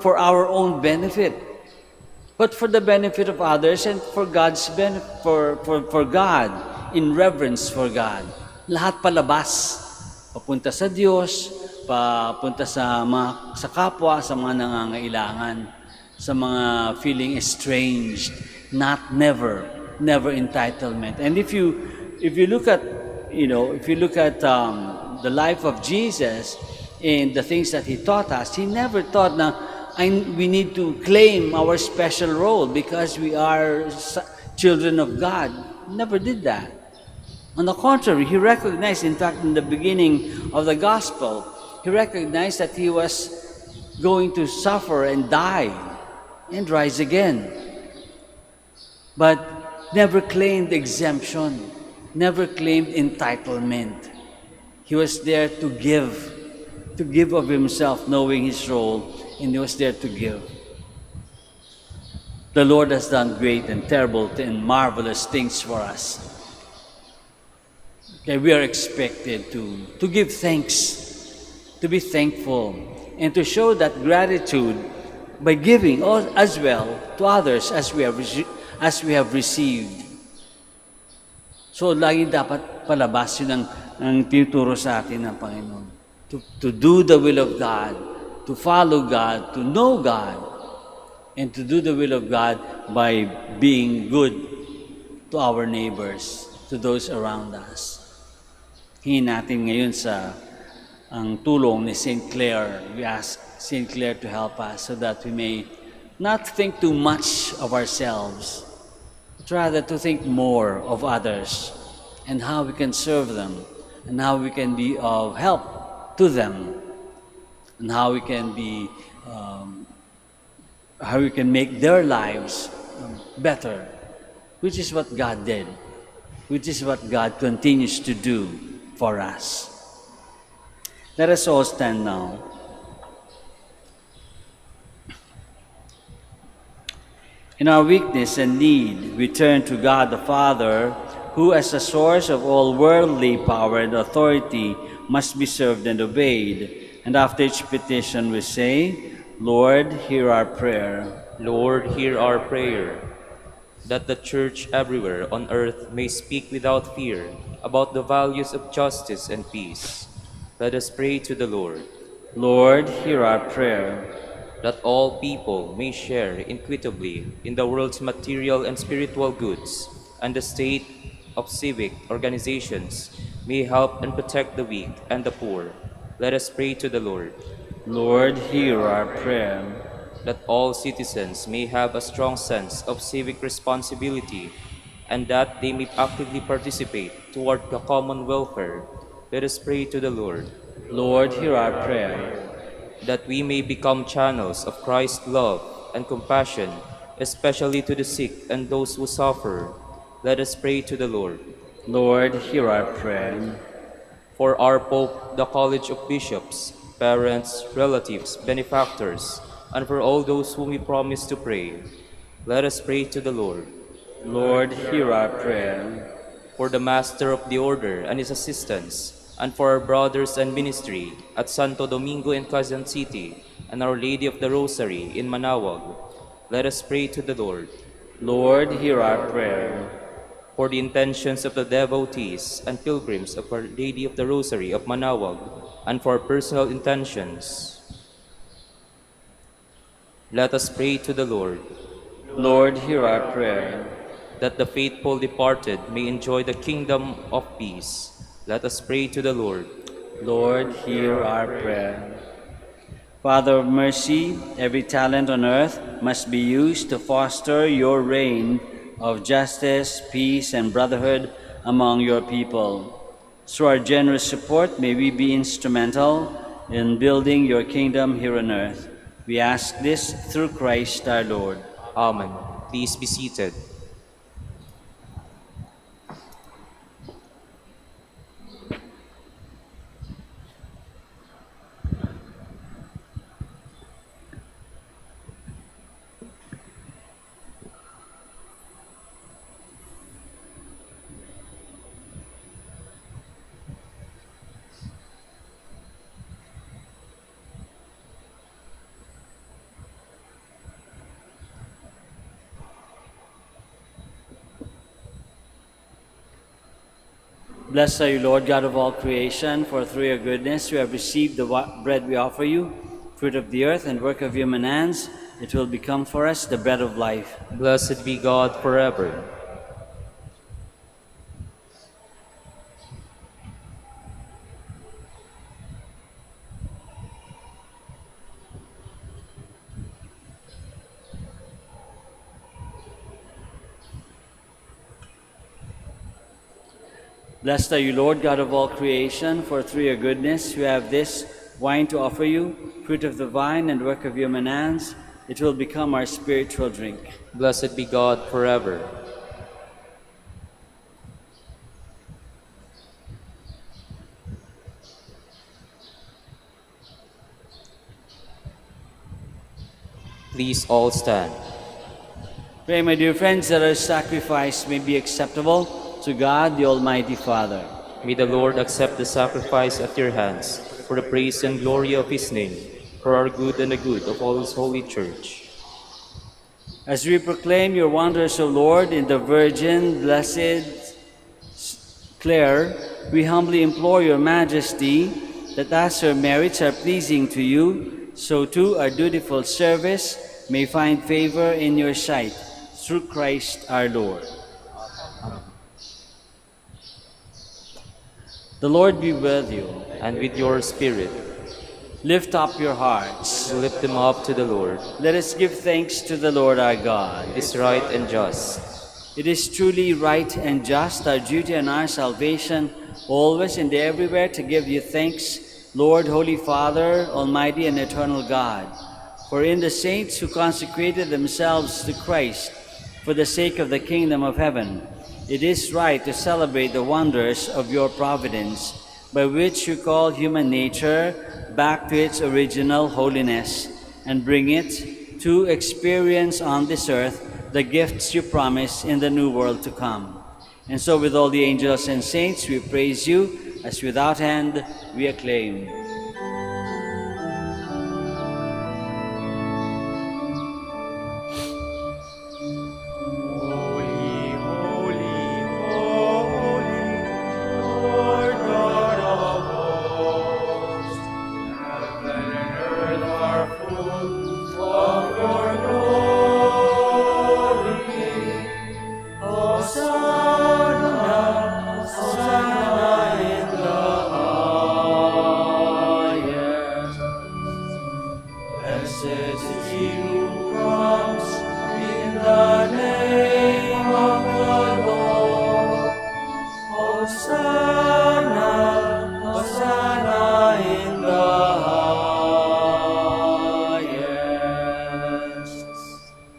for our own benefit, but for the benefit of others and for God's benefit, for God, in reverence for God. Lahat palabas, papunta sa Diyos, papunta sa kapwa, sa mga nangangailangan, sa mga feeling estranged, never entitlement. And if you look at the life of Jesus and the things that He taught us, He never taught we need to claim our special role because we are children of God. Never did that. On the contrary, He recognized, in fact, in the beginning of the gospel, He recognized that he was going to suffer and die and rise again. But never claimed exemption, never claimed entitlement. He was there to give of himself, knowing his role, and he was there to give. The Lord has done great and terrible and marvelous things for us. Okay, we are expected to give thanks, to be thankful, and to show that gratitude by giving as well to others as we have received. So, lagi dapat palabas yun ang tinuturo sa atin ng Panginoon. To do the will of God, to follow God, to know God, and to do the will of God by being good to our neighbors, to those around us. Hingin natin ngayon ang tulong ni St. Clare. We ask St. Clare to help us so that we may not think too much of ourselves, but rather to think more of others and how we can serve them and how we can be of help to them and how we can be how we can make their lives better, which is what God did, which is what God continues to do for us. Let us all stand now. In our weakness and need, we turn to God the Father, who as the source of all worldly power and authority must be served and obeyed. And after each petition we say, Lord, hear our prayer. Lord, hear our prayer. That the Church everywhere on earth may speak without fear about the values of justice and peace. Let us pray to the Lord. Lord, hear our prayer. That all people may share equitably in the world's material and spiritual goods, and the state of civic organizations may help and protect the weak and the poor. Let us pray to the Lord. Lord, hear our prayer. That all citizens may have a strong sense of civic responsibility, and that they may actively participate toward the common welfare. Let us pray to the Lord. Lord, hear our prayer. That we may become channels of Christ's love and compassion, especially to the sick and those who suffer. Let us pray to the Lord. Lord, hear our prayer. For our Pope, the College of Bishops, parents, relatives, benefactors, and for all those whom we promise to pray, let us pray to the Lord. Lord, hear our prayer. For the Master of the Order and his assistants, and for our brothers and ministry at Santo Domingo in Quezon City, and Our Lady of the Rosary in Manaoag, let us pray to the Lord. Lord, hear our prayer. For the intentions of the devotees and pilgrims of Our Lady of the Rosary of Manaoag, and for personal intentions, let us pray to the Lord. Lord, hear our prayer. That the faithful departed may enjoy the kingdom of peace, let us pray to the Lord. Lord, hear our prayer. Father of mercy, every talent on earth must be used to foster your reign of justice, peace, and brotherhood among your people. Through our generous support, may we be instrumental in building your kingdom here on earth. We ask this through Christ our Lord. Amen. Please be seated. Blessed are you, Lord God of all creation, for through your goodness we have received the bread we offer you, fruit of the earth and work of human hands. It will become for us the bread of life. Blessed be God forever. Blessed are you, Lord God of all creation, for through your goodness we have this wine to offer you, fruit of the vine and work of your hands, it will become our spiritual drink. Blessed be God forever. Please all stand. Pray, my dear friends, that our sacrifice may be acceptable to God, the Almighty Father. May the Lord accept the sacrifice at your hands for the praise and glory of his name, for our good and the good of all his holy church. As we proclaim your wonders, O Lord, in the Virgin, Blessed Clare, we humbly implore your majesty that as her merits are pleasing to you, so too our dutiful service may find favor in your sight, through Christ our Lord. The Lord be with you. And with your spirit, Lift up your hearts. lift them up to the Lord. Let us give thanks to the Lord our God. It is right and just. It is truly right and just, our duty and our salvation, always and everywhere to give you thanks, Lord, Holy Father, Almighty and Eternal God. For in the saints who consecrated themselves to Christ for the sake of the kingdom of heaven, it is right to celebrate the wonders of your providence, by which you call human nature back to its original holiness and bring it to experience on this earth the gifts you promise in the new world to come. And so with all the angels and saints we praise you, as without end we acclaim.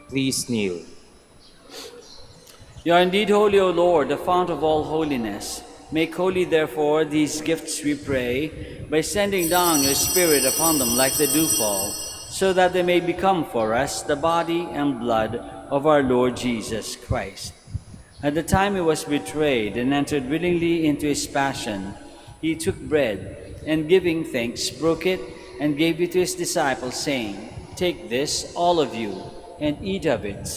Please kneel. You are indeed holy, O Lord, the fount of all holiness. Make holy, therefore, these gifts, we pray, by sending down your Spirit upon them like the dewfall, so that they may become for us the body and blood of our Lord Jesus Christ. At the time he was betrayed and entered willingly into his passion, he took bread, and giving thanks, broke it, and gave it to his disciples, saying, "Take this, all of you, and eat of it,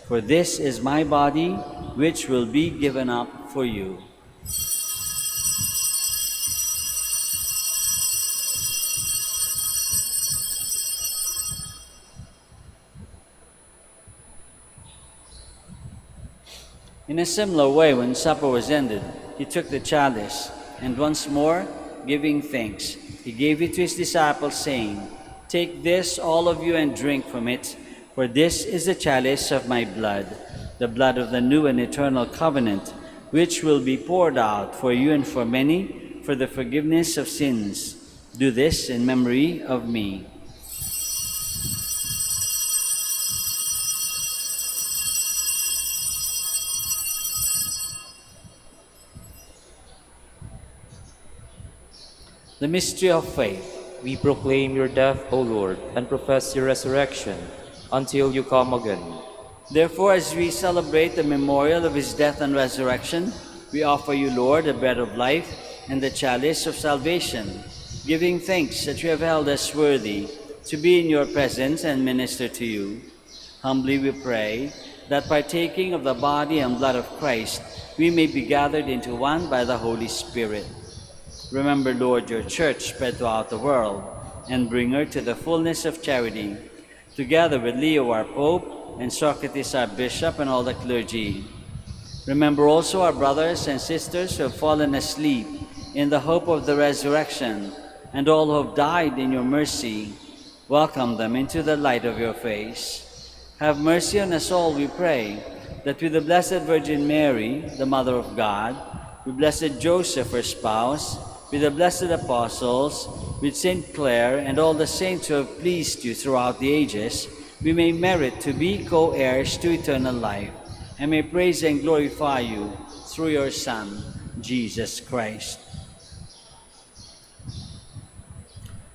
for this is my body, which will be given up for you." In a similar way, when supper was ended, he took the chalice, and once more, giving thanks, he gave it to his disciples, saying, "Take this, all of you, and drink from it, for this is the chalice of my blood, the blood of the new and eternal covenant, which will be poured out for you and for many for the forgiveness of sins. Do this in memory of me." The mystery of faith. We proclaim your death, O Lord, and profess your resurrection until you come again. Therefore, as we celebrate the memorial of his death and resurrection, we offer you, Lord, the bread of life and the chalice of salvation, giving thanks that you have held us worthy to be in your presence and minister to you. Humbly we pray that partaking of the body and blood of Christ, we may be gathered into one by the Holy Spirit. Remember, Lord, your church spread throughout the world, and bring her to the fullness of charity, together with Leo our Pope, and Socrates our Bishop, and all the clergy. Remember also our brothers and sisters who have fallen asleep in the hope of the resurrection, and all who have died in your mercy. Welcome them into the light of your face. Have mercy on us all, we pray, that with the Blessed Virgin Mary, the Mother of God, with Blessed Joseph, her spouse, with the blessed apostles, with Saint Clare and all the saints who have pleased you throughout the ages, we may merit to be co-heirs to eternal life, and may praise and glorify you through your Son, Jesus Christ.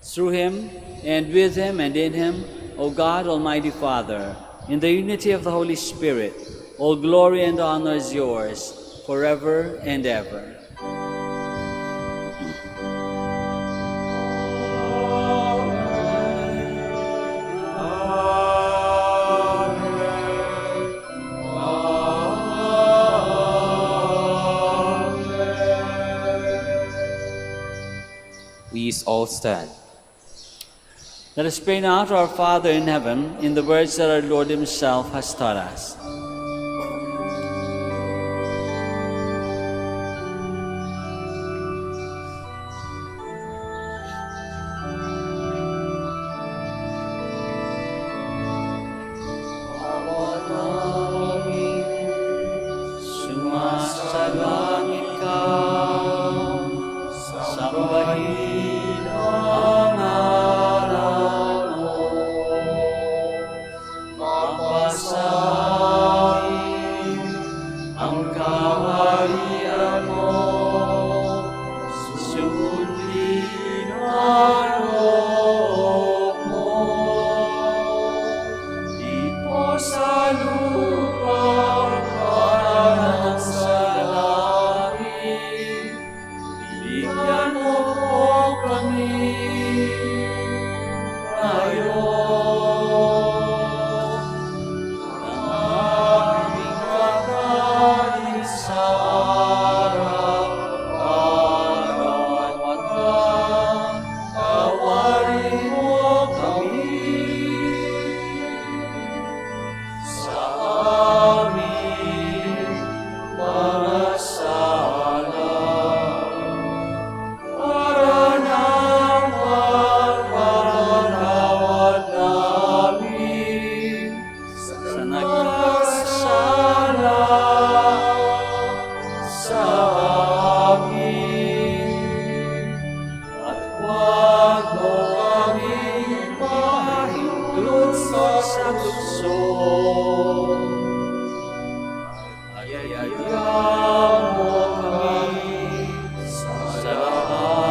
Through him, and with him, and in him, O God, Almighty Father, in the unity of the Holy Spirit, all glory and honor is yours, forever and ever. Please all stand. Let us pray now to our Father in heaven in the words that our Lord himself has taught us. Sumasalangit ka, sambahin ang ngalan mo. Mapasahin ang kaharian mo. Sundin ang loob mo. Dito sa lupa parang sa langit. Bigyan mo po kami ngayon ng aming kakain sa araw-araw at tawarin mo kami sa aming mga sala para nang magpatawad namin sa nagkasala sa amin. At huwag mo kaming mahintulot sa tukso. Ayayaan mo kami sa lahat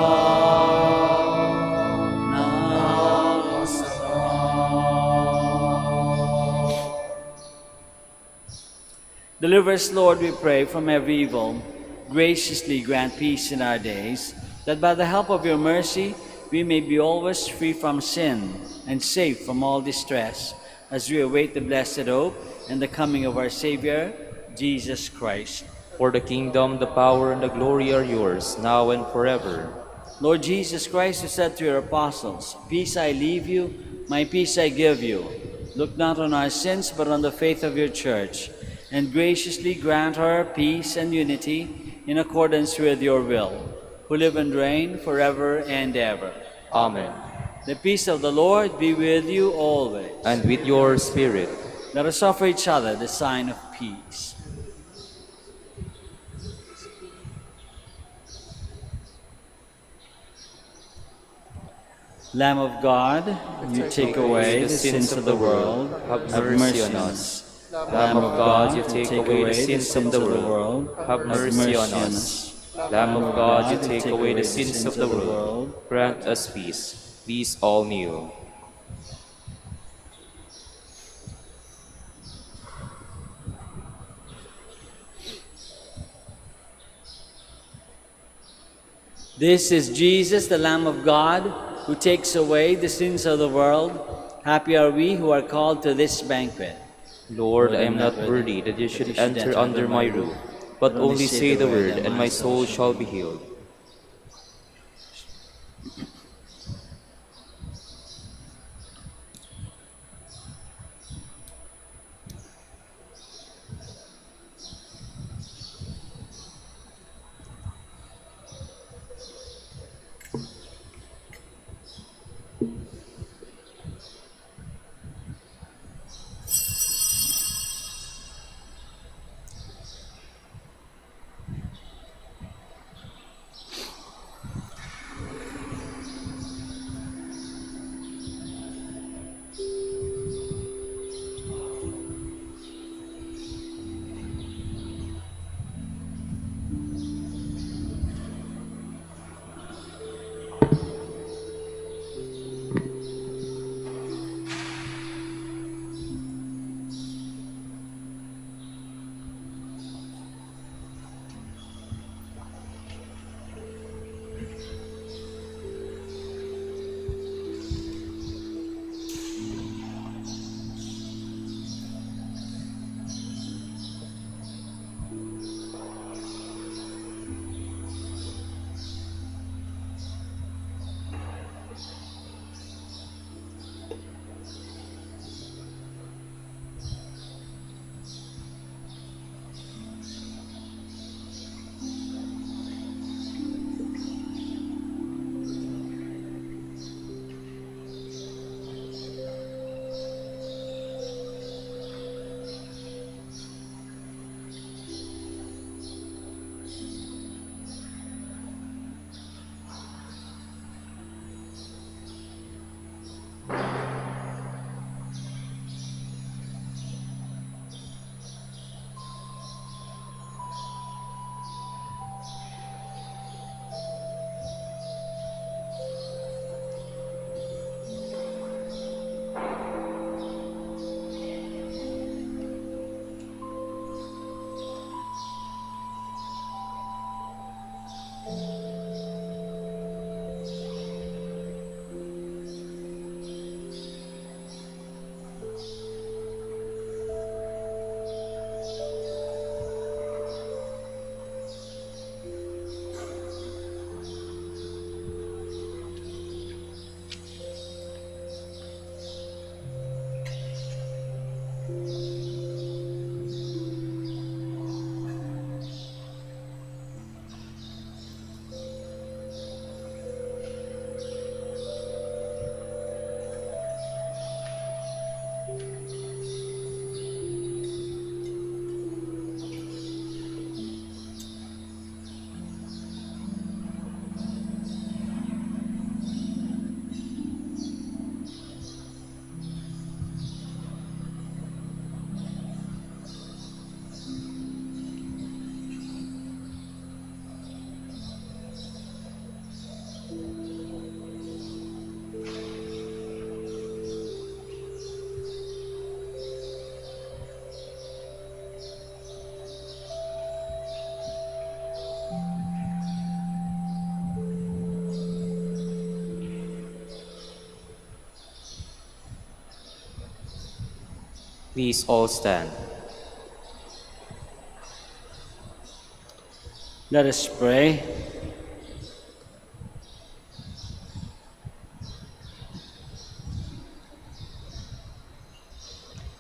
ng masama. Deliver us, Lord, we pray, from every evil. Graciously grant peace in our days, that by the help of your mercy we may be always free from sin and safe from all distress, as we await the blessed hope and the coming of our Savior, Jesus Christ. For the kingdom, the power, and the glory are yours, now and forever. Lord Jesus Christ, who said to your apostles, "Peace I leave you, my peace I give you," look not on our sins, but on the faith of your church, and graciously grant her peace and unity in accordance with your will, who live and reign forever and ever. Amen. The peace of the Lord be with you always. And with your spirit. Let us offer each other the sign of peace. Lamb of God, you take away the sins of the world, Have mercy on us. Lamb of God, you take away the sins of the world. Have mercy on us. Lamb of God, you take away the sins of the world. Grant us peace. Please all kneel. This is Jesus, the Lamb of God, who takes away the sins of the world. Happy are we who are called to this banquet. Lord, I am not worthy that you should enter under my roof, but only say the word, and my soul shall be healed. Please all stand. Let us pray.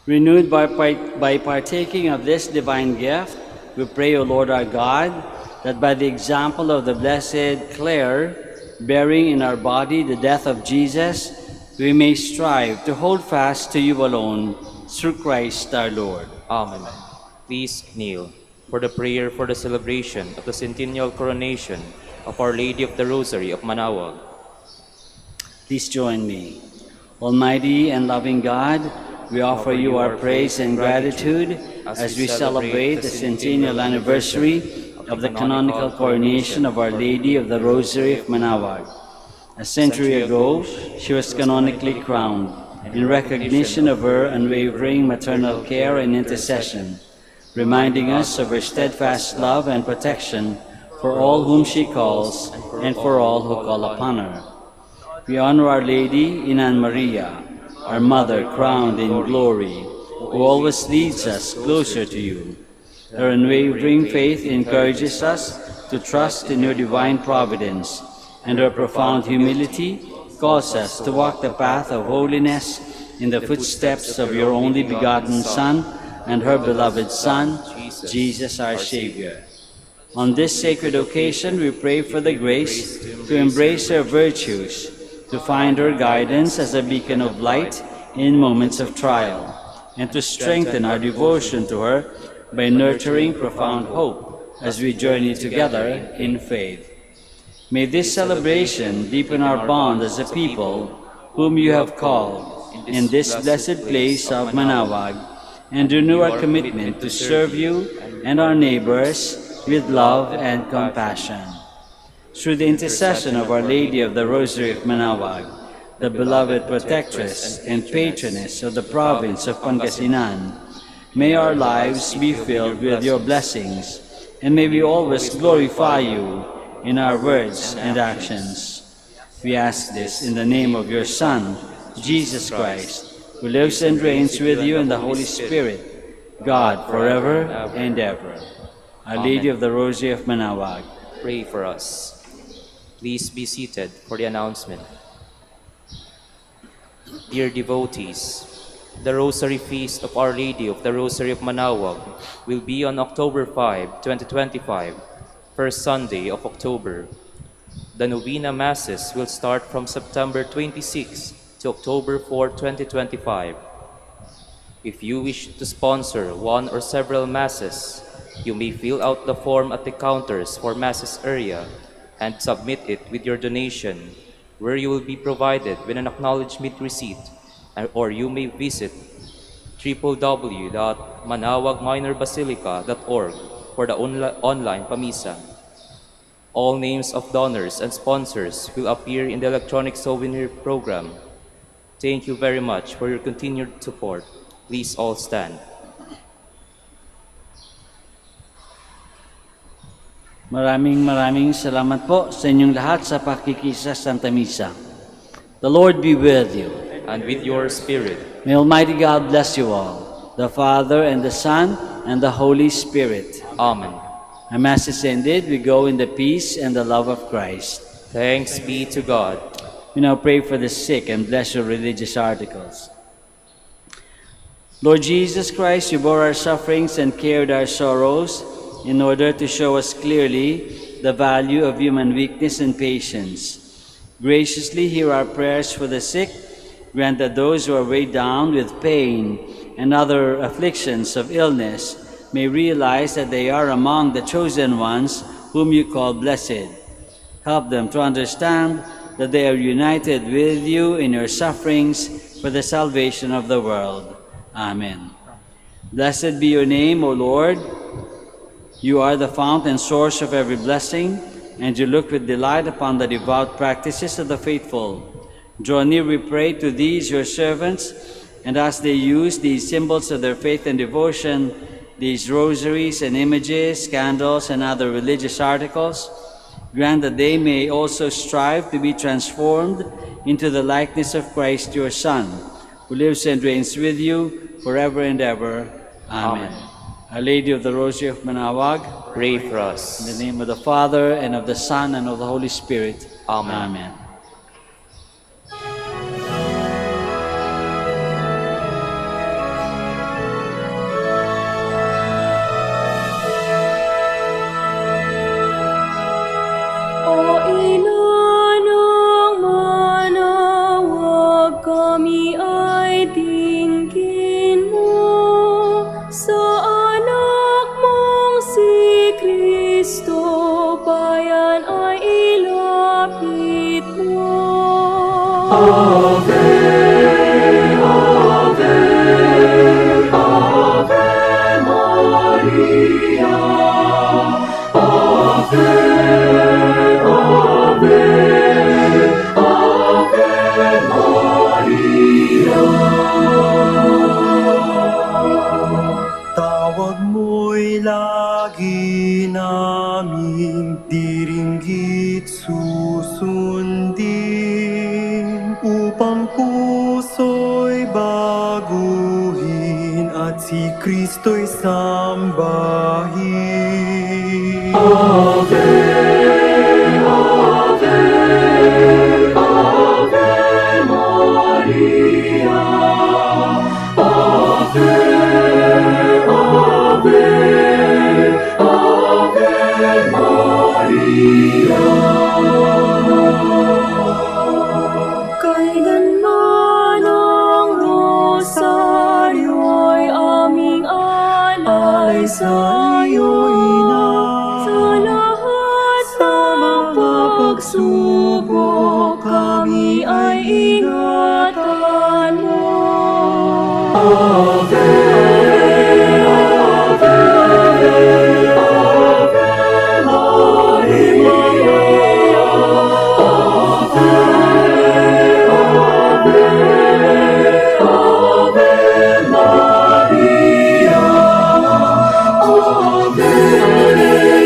Renewed by partaking of this divine gift, we pray, O Lord our God, that by the example of the blessed Clare, bearing in our body the death of Jesus, we may strive to hold fast to you alone, through Christ our Lord. Amen. Please kneel for the prayer for the celebration of the centennial coronation of Our Lady of the Rosary of Manaoag. Please join me. Almighty and loving God, we offer you our praise and gratitude as we celebrate the centennial anniversary of the canonical coronation of Our Lady of the Rosary of Manaoag. A century ago, she was canonically crowned in recognition of her unwavering maternal care and intercession, reminding us of her steadfast love and protection for all whom she calls and for all who call upon her. We honor Our Lady in Anne Maria, our Mother crowned in glory, who always leads us closer to you. Her unwavering faith encourages us to trust in your divine providence, and her profound humility calls us to walk the path of holiness in the footsteps of your only begotten Son and her beloved Son, Jesus our Savior. On this sacred occasion, we pray for the grace to embrace her virtues, to find her guidance as a beacon of light in moments of trial, and to strengthen our devotion to her by nurturing profound hope as we journey together in faith. May this celebration deepen our bond as a people whom you have called in this blessed place of Manaoag, and renew our commitment to serve you and our neighbors with love and compassion. Through the intercession of Our Lady of the Rosary of Manaoag, the beloved protectress and patroness of the province of Pangasinan, may our lives be filled with your blessings, and may we always glorify you in our words and actions. We ask this in the name of your Son, Jesus Christ, who lives and reigns with you in the Holy Spirit, God forever and ever. Our Lady of the Rosary of Manaoag, Pray for us. Please be seated for the announcement. Dear devotees, the Rosary Feast of Our Lady of the Rosary of Manaoag will be on October 5, 2025, first Sunday of October. The Novena Masses will start from September 26 to October 4, 2025. If you wish to sponsor one or several Masses, you may fill out the form at the counters for Masses area and submit it with your donation, where you will be provided with an acknowledgement receipt, or you may visit www.manaoagminerbasilica.org for the online pamisa. All names of donors and sponsors will appear in the electronic souvenir program. Thank you very much for your continued support. Please all stand. Maraming salamat po sa inyong lahat sa pakikisa sa Santa Misa. The Lord be with you. And with your spirit. May Almighty God bless you all, the Father and the Son and the Holy Spirit. Amen. Our Mass is ended. We go in the peace and the love of Christ. Thanks be to God. We now pray for the sick and bless your religious articles. Lord Jesus Christ, you bore our sufferings and carried our sorrows in order to show us clearly the value of human weakness and patience. Graciously hear our prayers for the sick. Grant that those who are weighed down with pain and other afflictions of illness may realize that they are among the chosen ones whom you call blessed. Help them to understand that they are united with you in your sufferings for the salvation of the world. Amen. Blessed be your name, O Lord. You are the fount and source of every blessing, and you look with delight upon the devout practices of the faithful. Draw near, we pray, to these your servants, and as they use these symbols of their faith and devotion, these rosaries and images, candles, and other religious articles, grant that they may also strive to be transformed into the likeness of Christ your Son, who lives and reigns with you forever and ever. Amen. Our Lady of the Rosary of Manaoag, Pray for us. in the name of the Father, and of the Son, and of the Holy Spirit. Amen. Amen. O inanang manawag, kami ay dinggin mo. Sa anak mong si Kristo, bayan ay ilapit mo. Ave, Ave, Ave Maria. Ave, Ave, Ave Maria. Tawag mo'y lagi naming diringgit susundin, upang puso'y baguhin at si Kristo'y sambahin. Ave, Ave, Ave Maria. Ave, Ave, Ave Maria. Kailanman ang rosaryo'y aming alay sa'yo, Ina. Sa lahat ng pagsubok, kami ay ingatan mo. Ave, Ave, Ave Maria. Ave, Ave, Ave Maria. Ave, Ave,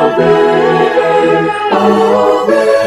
Ave, Ave